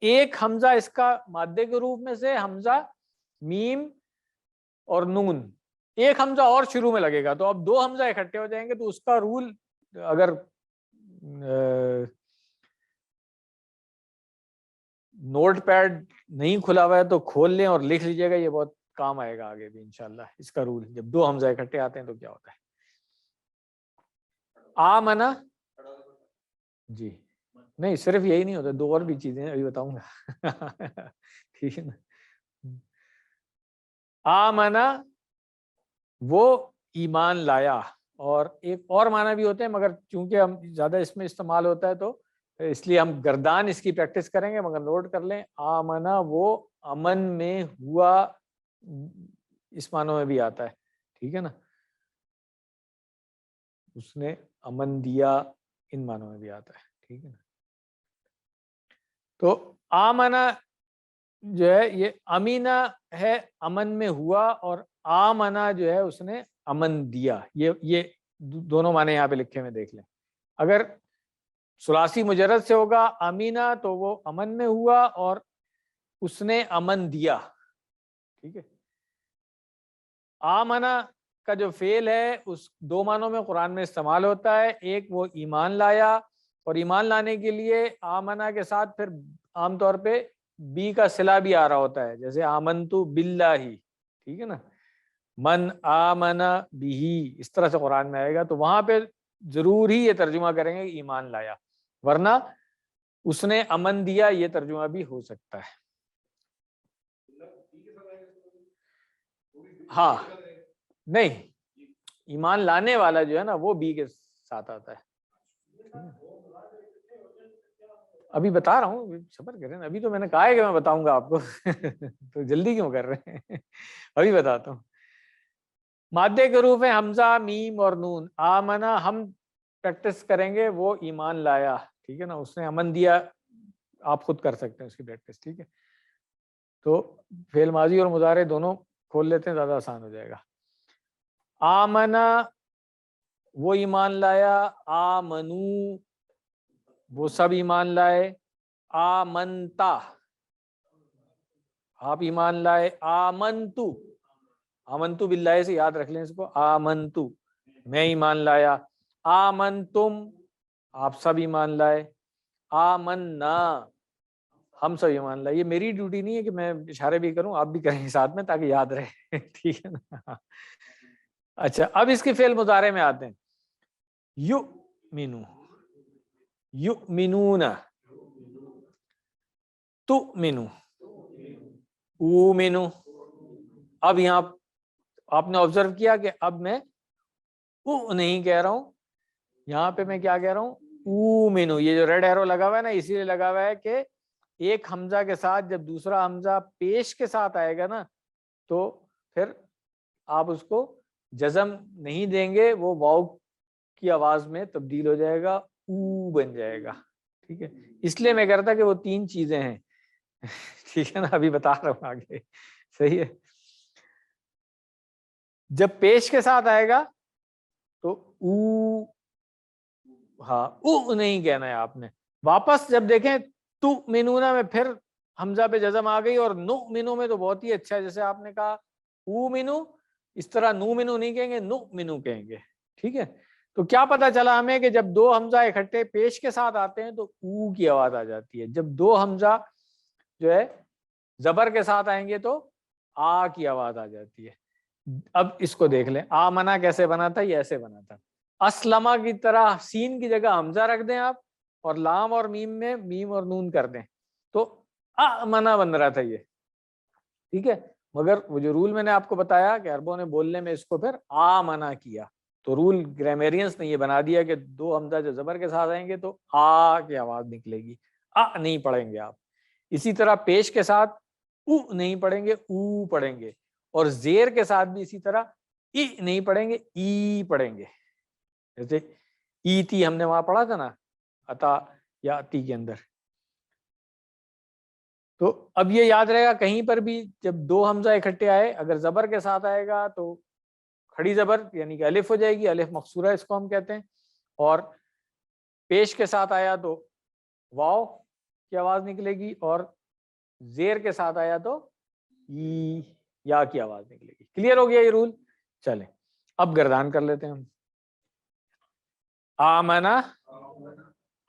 ایک حمزہ اس کا مادے کے روپ میں سے، حمزہ میم اور نون، ایک حمزہ اور شروع میں لگے گا، تو اب 2 حمزہ اکٹھے ہو جائیں گے، تو اس کا رول اگر نوٹ پیڈ نہیں کھلا ہوا ہے تو کھول لیں اور لکھ لیجیے گا, یہ بہت کام آئے گا آگے بھی انشاءاللہ. اس کا رول جب دو حمزہ اکٹھے آتے ہیں تو کیا ہوتا ہے. آمنا, جی نہیں صرف یہی نہیں ہوتا, دو اور بھی چیزیں ہیں ابھی بتاؤں گا. ٹھیک ہے نا. آمنا وہ ایمان لایا, اور ایک اور معنی بھی ہوتے ہیں مگر چونکہ ہم زیادہ اس میں استعمال ہوتا ہے تو اس لیے ہم گردان اس کی پریکٹس کریں گے, مگر نوٹ کر لیں آمنا وہ امن میں ہوا, اس معنوں میں بھی آتا ہے. ٹھیک ہے نا, اس نے امن دیا, ان معنوں میں بھی آتا ہے. ٹھیک ہے نا. تو آمنا جو ہے یہ امینا ہے, امن میں ہوا, اور آمنا جو ہے اس نے امن دیا. یہ دونوں معنی یہاں پہ لکھے ہوئے دیکھ لیں. اگر ثلاثی مجرد سے ہوگا امینا تو وہ امن میں ہوا اور اس نے امن دیا. ٹھیک ہے. آمنا کا جو فعل ہے اس دو معنوں میں قرآن میں استعمال ہوتا ہے. ایک وہ ایمان لایا, اور ایمان لانے کے لیے آمنا کے ساتھ پھر عام طور پہ بی کا صلہ بھی آ رہا ہوتا ہے, جیسے آمنتو باللہ. ٹھیک ہے نا, من آمنا بھی, اس طرح سے قرآن میں آئے گا تو وہاں پہ ضرور ہی یہ ترجمہ کریں گے ایمان لایا, ورنہ اس نے امن دیا یہ ترجمہ بھی ہو سکتا ہے. ہاں نہیں, ایمان لانے والا جو ہے نا وہ بی کے ساتھ آتا ہے. ابھی بتا رہا ہوں, صبر کریں, ابھی تو میں نے کہا ہے کہ میں بتاؤں گا آپ کو. تو جلدی کیوں کر رہے ہیں, ابھی بتاتا ہوں. مادے کے حروف ہیں حمزہ, میم اور نون. آمنا ہم پریکٹس کریں گے وہ ایمان لایا. ٹھیک ہے نا, اس نے امن دیا, آپ خود کر سکتے ہیں اس کی پریکٹس. ٹھیک ہے, تو فعل ماضی اور مضارع دونوں کھول لیتے ہیں, زیادہ آسان ہو جائے گا. آمنا وہ ایمان لایا, آمنو وہ سب ایمان لائے, آمنتا آپ ایمان لائے, آمنتو آمنتو باللہ سے یاد رکھ لیں اس کو, آمنتو میں ایمان لایا, آمنتم آپ سب ایمان لائے, آمنا ہم سب ایمان لائے. یہ میری ڈیوٹی نہیں ہے کہ میں اشارے بھی کروں, آپ بھی کریں ساتھ میں تاکہ یاد رہے. ٹھیک ہے نا. اچھا, اب اس کے فعل مضارع میں آتے ہیں. یؤمنو, یؤمنون, تؤمنو, اومنو. اب یہاں آپ نے آبزرو کیا کہ اب میں او نہیں کہہ رہا ہوں, یہاں پہ میں کیا کہہ رہا ہوں, اومنو. یہ جو ریڈ ایرو لگا ہوا ہے نا, اسی لیے لگا ہوا ہے کہ ایک حمزہ کے ساتھ جب دوسرا حمزہ پیش کے ساتھ آئے گا نا تو پھر آپ اس کو جزم نہیں دیں گے, وہ واو کی آواز میں تبدیل ہو جائے گا, او بن جائے گا. ٹھیک ہے, اس لیے میں کہہ رہا تھا کہ وہ تین چیزیں ہیں. ٹھیک ہے نا, ابھی بتا رہا ہوں آگے. صحیح ہے. جب پیش کے ساتھ آئے گا تو او, ہاں او نہیں کہنا ہے آپ نے. واپس جب دیکھیں تو مینونا میں پھر حمزہ پہ جزم آ گئی, اور نو مینو میں تو بہت ہی اچھا ہے, جیسے آپ نے کہا او مینو, اس طرح نو مینو نہیں کہیں گے, نو مینو کہیں گے. ٹھیک ہے, تو کیا پتا چلا ہمیں کہ جب دو حمزہ اکٹھے پیش کے ساتھ آتے ہیں تو او کی آواز آ جاتی ہے, جب دو حمزہ جو ہے زبر کے ساتھ آئیں گے تو آ کی آواز آ جاتی ہے. اب اس کو دیکھ لیں, آمنا کیسے بنا تھا, یہ ایسے بنا تھا. اسلمہ کی طرح سین کی جگہ حمزہ رکھ دیں آپ, اور لام اور میم میں میم اور نون کر دیں تو آمنا بن رہا تھا یہ. ٹھیک ہے, مگر وہ جو رول میں نے آپ کو بتایا کہ عربوں نے بولنے میں اس کو پھر آمنا کیا, تو رول گرامیرینس نے یہ بنا دیا کہ دو حمزہ جو زبر کے ساتھ آئیں گے تو آ کی آواز نکلے گی, آ نہیں پڑھیں گے آپ. اسی طرح پیش کے ساتھ او نہیں پڑھیں گے, او پڑھیں گے, اور زیر کے ساتھ بھی اسی طرح ای نہیں پڑھیں گے, ای پڑھیں گے. جیسے ای تی ہم نے وہاں پڑھا تھا نا, عطا یا تی کے اندر. تو اب یہ یاد رہے گا کہیں پر بھی جب دو حمزہ اکٹھے آئے, اگر زبر کے ساتھ آئے گا تو کھڑی زبر یعنی کہ الف ہو جائے گی, الف مقصورہ اس کو ہم کہتے ہیں, اور پیش کے ساتھ آیا تو واو کی آواز نکلے گی, اور زیر کے ساتھ آیا تو ای یا کی آواز نکلے گی. کلیئر ہو گیا یہ رول؟ چلیں اب گردان کر لیتے ہیں ہم. آمنا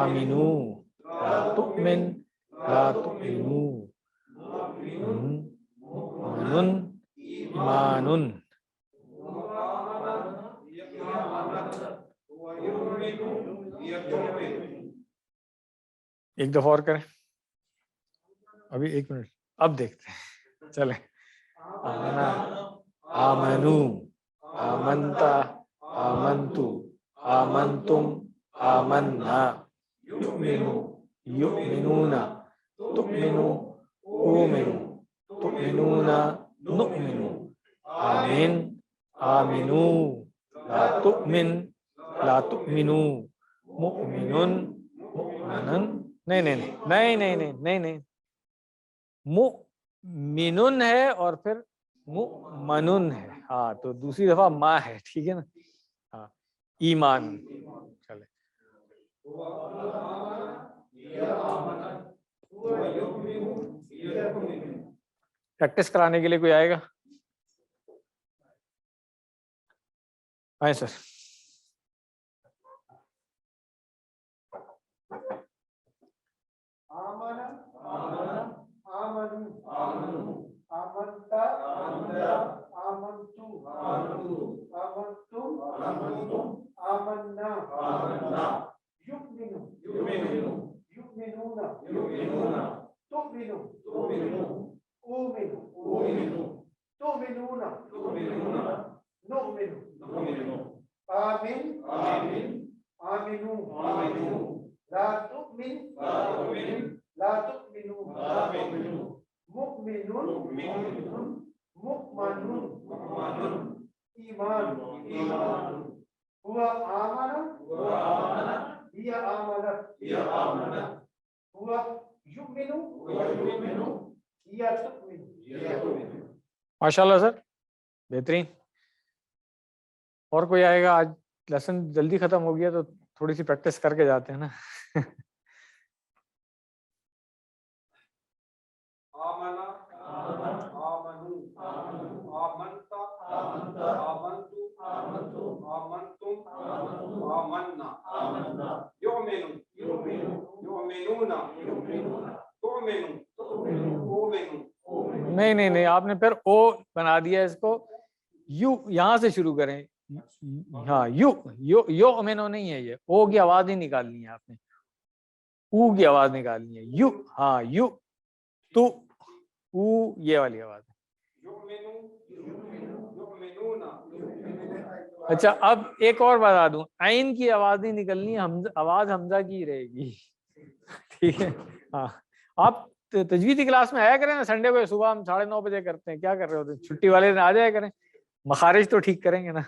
آمنو لا تؤمن لا تؤمنو مؤمن ایمان ایک دفعہ اور کریں ابھی 1 منٹ اب دیکھتے ہیں چلیں آمنا آمنو آمنتا آمنتو آمنتم آمنا یؤمنو یؤمنون تؤمنو اومنو تؤمنون نؤمنو آمین آمنو لا تؤمن لا تؤمنو مؤمن مؤمنن نہیں مؤمنن ہے اور پھر مؤمنن ہے. ہاں تو دوسری دفعہ ما ہے, ٹھیک ہے نا. ہاں ایمان. چلے پریکٹس کرانے کے لیے کوئی آئے گا؟ آئے سر. ماشاء اللہ سر, بہترین. اور کوئی آئے گا؟ آج لیسن جلدی ختم ہو گیا تو تھوڑی سی پریکٹس کر کے جاتے ہیں نا. نہیں آپ نے پھر او بنا دیا اس کو. یو یہاں سے شروع کریں. ہاں یو امینو نہیں ہے, یہ او کی آواز نہیں نکالنی ہے آپ نے, او کی آواز نکالنی ہے. یو, ہاں یو تو او یہ والی آواز ہے. اچھا اب ایک اور بتا دوں, عین کی آواز نہیں نکلنی, آواز حمزہ کی رہے گی, ٹھیک ہے. ہاں آپ تجویدی کلاس میں آیا کریں نا, سنڈے کو صبح ہم 9:30 بجے کرتے ہیں. کیا کر رہے ہوتے ہیں, چھٹی والے دن آ جایا کریں, مخارج تو ٹھیک کریں گے نا.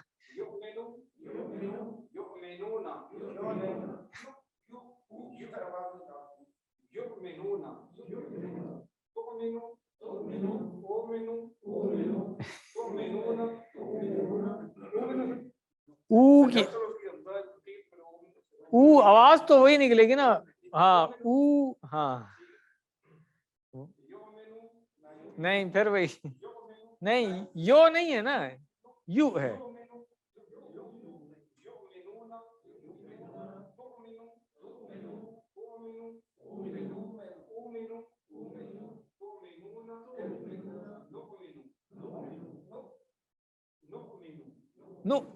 او کی او آواز تو وہی نکلے گی نا. ہاں او, ہاں نہیں پھر وہی نہیں, یو نہیں ہے نا, یو ہے. نو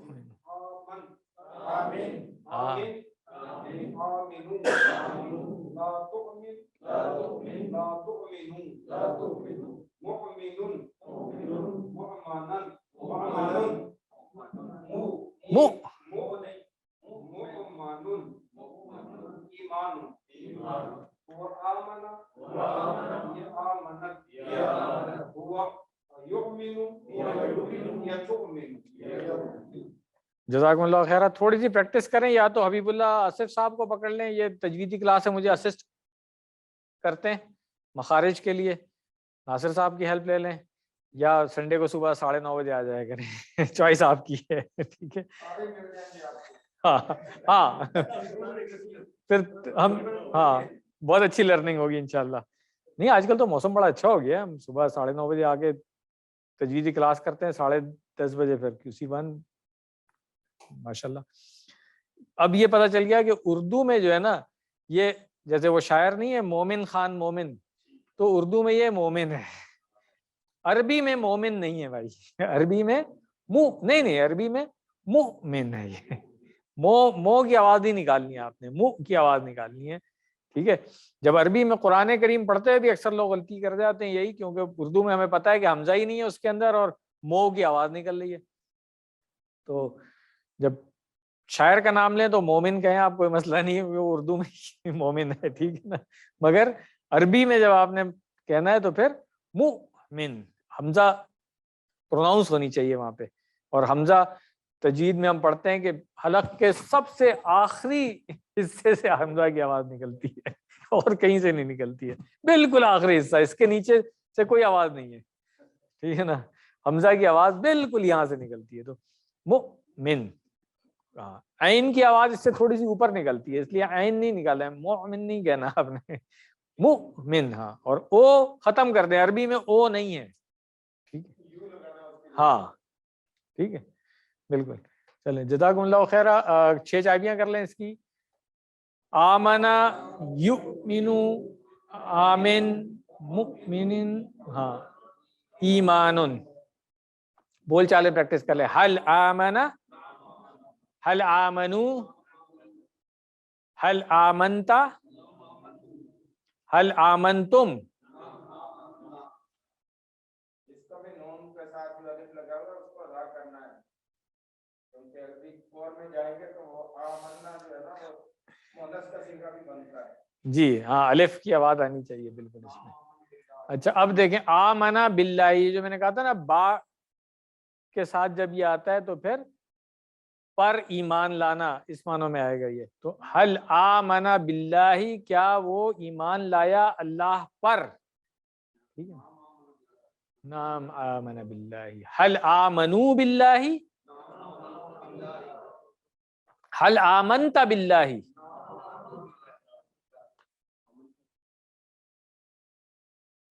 جزاکم اللہ خیر. تھوڑی سی پریکٹس کریں, یا تو حبیب اللہ آصف صاحب کو پکڑ لیں, یہ تجویدی کلاس ہے, مجھے اسسٹ کرتے ہیں مخارج کے لیے. ناصر صاحب کی ہیلپ لے لیں, یا سنڈے کو صبح 9:30 بجے آ جایا کریں. چوائس آپ کی ہے, ٹھیک ہے. ہاں پھر ہم, ہاں بہت اچھی لرننگ ہوگی انشاءاللہ. نہیں آج کل تو موسم بڑا اچھا ہو گیا ہے, ہم صبح 9:30 بجے آ کے تجویدی کلاس کرتے ہیں, 10:30 بجے پھر QC بند. ماشاءاللہ. اب یہ پتہ چل گیا کہ اردو میں جو ہے نا یہ جیسے وہ شاعر نہیں ہے مومن خان مومن، تو اردو میں یہ مومن ہے، عربی میں مومن نہیں ہے بھائی، عربی میں نہیں عربی میں مؤمن ہے یہ، مو کی آواز نہیں نکالنی ہے آپ نے، منہ کی آواز نکالنی ہے، ٹھیک ہے۔ جب عربی میں قرآن کریم پڑھتے ہیں بھی اکثر لوگ غلطی کر جاتے ہیں یہی، کیونکہ اردو میں ہمیں پتہ ہے کہ حمزہ ہی نہیں ہے اس کے اندر اور مو کی آواز نکل رہی ہے، تو جب شاعر کا نام لیں تو مومن کہیں آپ، کوئی مسئلہ نہیں ہے، وہ اردو میں مومن ہے، ٹھیک ہے نا، مگر عربی میں جب آپ نے کہنا ہے تو پھر مؤمن، حمزہ پروناؤنس ہونی چاہیے وہاں پہ، اور حمزہ تجوید میں ہم پڑھتے ہیں کہ حلق کے سب سے آخری حصے سے حمزہ کی آواز نکلتی ہے اور کہیں سے نہیں نکلتی ہے، بالکل آخری حصہ، اس کے نیچے سے کوئی آواز نہیں ہے، ٹھیک ہے نا، حمزہ کی آواز بالکل یہاں سے نکلتی ہے، تو مؤمن، عین کی آواز اس سے تھوڑی سی اوپر نکلتی ہے، اس لیے عین نہیں نکالا ہے، مؤمن نہیں کہنا آپ نے، مؤمن، ہاں، اور او ختم کر دیں، عربی میں او نہیں ہے، ٹھیک ہے، ہاں ٹھیک ہے بالکل۔ چلیں جزاکم اللہ خیر، 6 چابیاں کر لیں اس کی، آمنا یؤمنو، آمن، مؤمن، ہاں، ایمانن، بول چالے پریکٹس کر لیں، حل آمنا، حل آمنو، حل آمنتا، حل آمنتم، اس کا بھی نون کے ساتھ جو الف لگا ہوا ہے اس کو ادا کرنا ہے، کیونکہ عربی فور میں جائیں گے تو وہ آمنا جو ہے نا وہ مؤنث کا صیغہ بھی بنتا ہے، جی ہاں، الف کی آواز آنی چاہیے بالکل اس میں۔ اچھا اب دیکھیں، آمنا باللہ، یہ جو میں نے کہا تھا نا با کے ساتھ جب یہ آتا ہے تو پھر پر ایمان لانا اس معنوں میں آئے گا یہ، تو حل آمنا باللہ، کیا وہ ایمان لایا اللہ پر، ٹھیک ہے، نام آمن باللہ، حل آمنو باللہ، حل آمنت باللہ،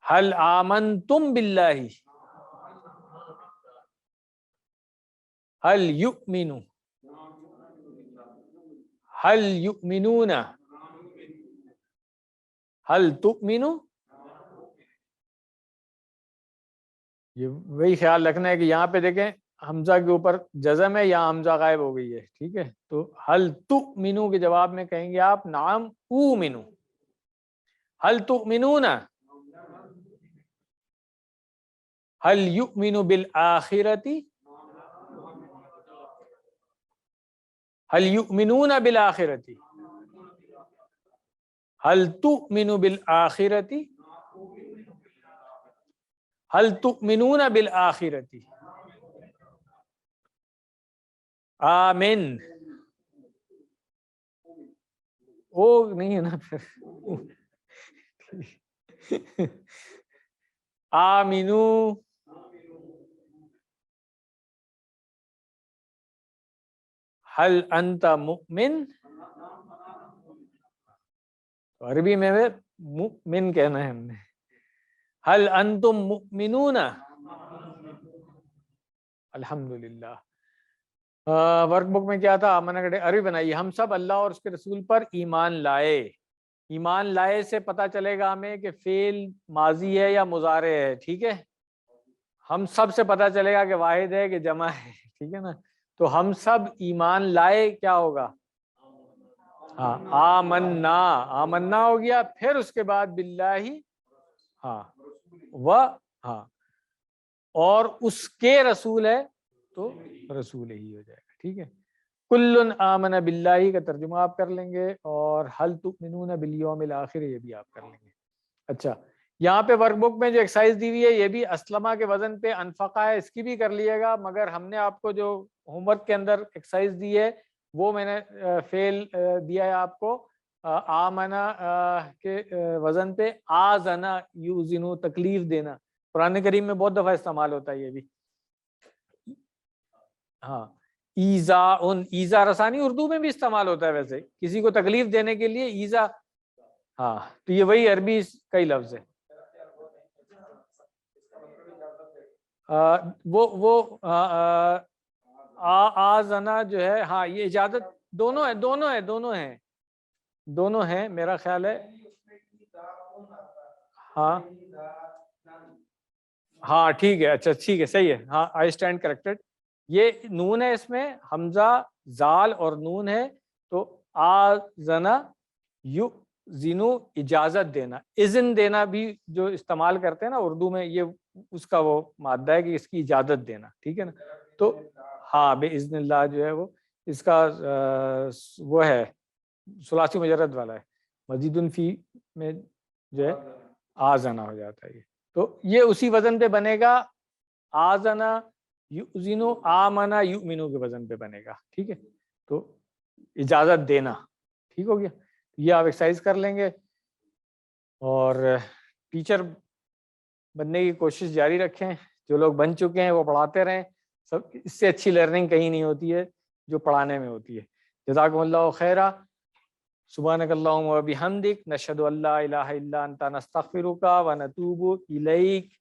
حل آمنتم باللہ، حل یؤمنو، حل یؤمنون، حل تؤمنو، یہ وہی خیال رکھنا ہے کہ یہاں پہ دیکھیں حمزہ کے اوپر جزم ہے، یہاں حمزہ غائب ہو گئی ہے، ٹھیک ہے، تو حل تؤمنو کے جواب میں کہیں گے آپ نعم اومنو، حل تؤمنون، حل یؤمن بالآخرۃ، حل یؤمنون بالآخرۃ، حل تؤمن بالآخرۃ، حل تؤمنون بالآخرۃ، آمن، او نہیں ہے نا پھر، آمنو، حل انت مؤمن، عربی میں مؤمن کہنا ہے ہم نے، حل انتم مؤمنون، الحمدللہ۔ ورک بک میں کیا تھا، میں نے عربی بنائی، ہم سب اللہ اور اس کے رسول پر ایمان لائے، ایمان لائے سے پتہ چلے گا ہمیں کہ فعل ماضی ہے یا مضارع ہے، ٹھیک ہے، ہم سب سے پتہ چلے گا کہ واحد ہے کہ جمع ہے، ٹھیک ہے نا، تو ہم سب ایمان لائے کیا ہوگا، ہاں آمنا، آمنا ہو گیا، پھر اس کے بعد باللہ، ہاں ہاں، اور اس کے رسول ہے تو رسول ہی ہو جائے گا، ٹھیک ہے، کل آمن باللہ کا ترجمہ آپ کر لیں گے، اور حل تؤمنون بالیوم الآخر یہ بھی آپ کر لیں گے۔ اچھا یہاں پہ ورک بک میں جو ایکسرسائز دی ہوئی ہے یہ بھی اسلمہ کے وزن پہ انفقہ ہے، اس کی بھی کر لیے گا، مگر ہم نے آپ کو جو ہوم ورک کے اندر ایکسرسائز دی ہے وہ میں نے فعل دیا ہے آپ کو، آمنا کے وزن پہ آزنا یوزنو، تکلیف دینا، قرآن کریم میں بہت دفعہ استعمال ہوتا ہے یہ بھی، ہاں، ایزا، ایزا رسانی اردو میں بھی استعمال ہوتا ہے، ویسے کسی کو تکلیف دینے کے لیے ایزا، ہاں، تو یہ وہی عربی کئی لفظ ہے، وہ آزنا جو ہے، ہاں یہ اجازت، دونوں ہے، دونوں ہیں، دونوں ہیں میرا خیال ہے. ہاں ہاں ٹھیک ہے, اچھا ٹھیک ہے, صحیح ہے, ہاں آئی اسٹینڈ کریکٹڈ. یہ نون ہے, اس میں حمزہ زال اور نون ہے, تو آزنا یو زینو اجازت دینا, اذن دینا بھی جو استعمال کرتے ہیں نا اردو میں, یہ اس کا وہ مادہ ہے کہ اس کی اجازت دینا, ٹھیک ہے نا. تو ہاں بے اذن اللہ جو ہے وہ اس کا وہ ہے ثلاثی مجرد والا ہے, مزید فی میں جو ہے آزنا ہو جاتا ہے. تو یہ اسی وزن پہ بنے گا, آزنا یؤذنو آمنا یؤمنو کے وزن پہ بنے گا, ٹھیک ہے. تو اجازت دینا, ٹھیک ہو گیا. یہ آپ ایکسرسائز کر لیں گے اور ٹیچر بننے کی کوشش جاری رکھیں. جو لوگ بن چکے ہیں وہ پڑھاتے رہیں, سب اس سے اچھی لرننگ کہیں نہیں ہوتی ہے جو پڑھانے میں ہوتی ہے. جزاکم اللہ خیرہ. سبحانک اللہم و بحمدک نشہد ان لا الہ الا انت نستغفرک و نتوب الیک.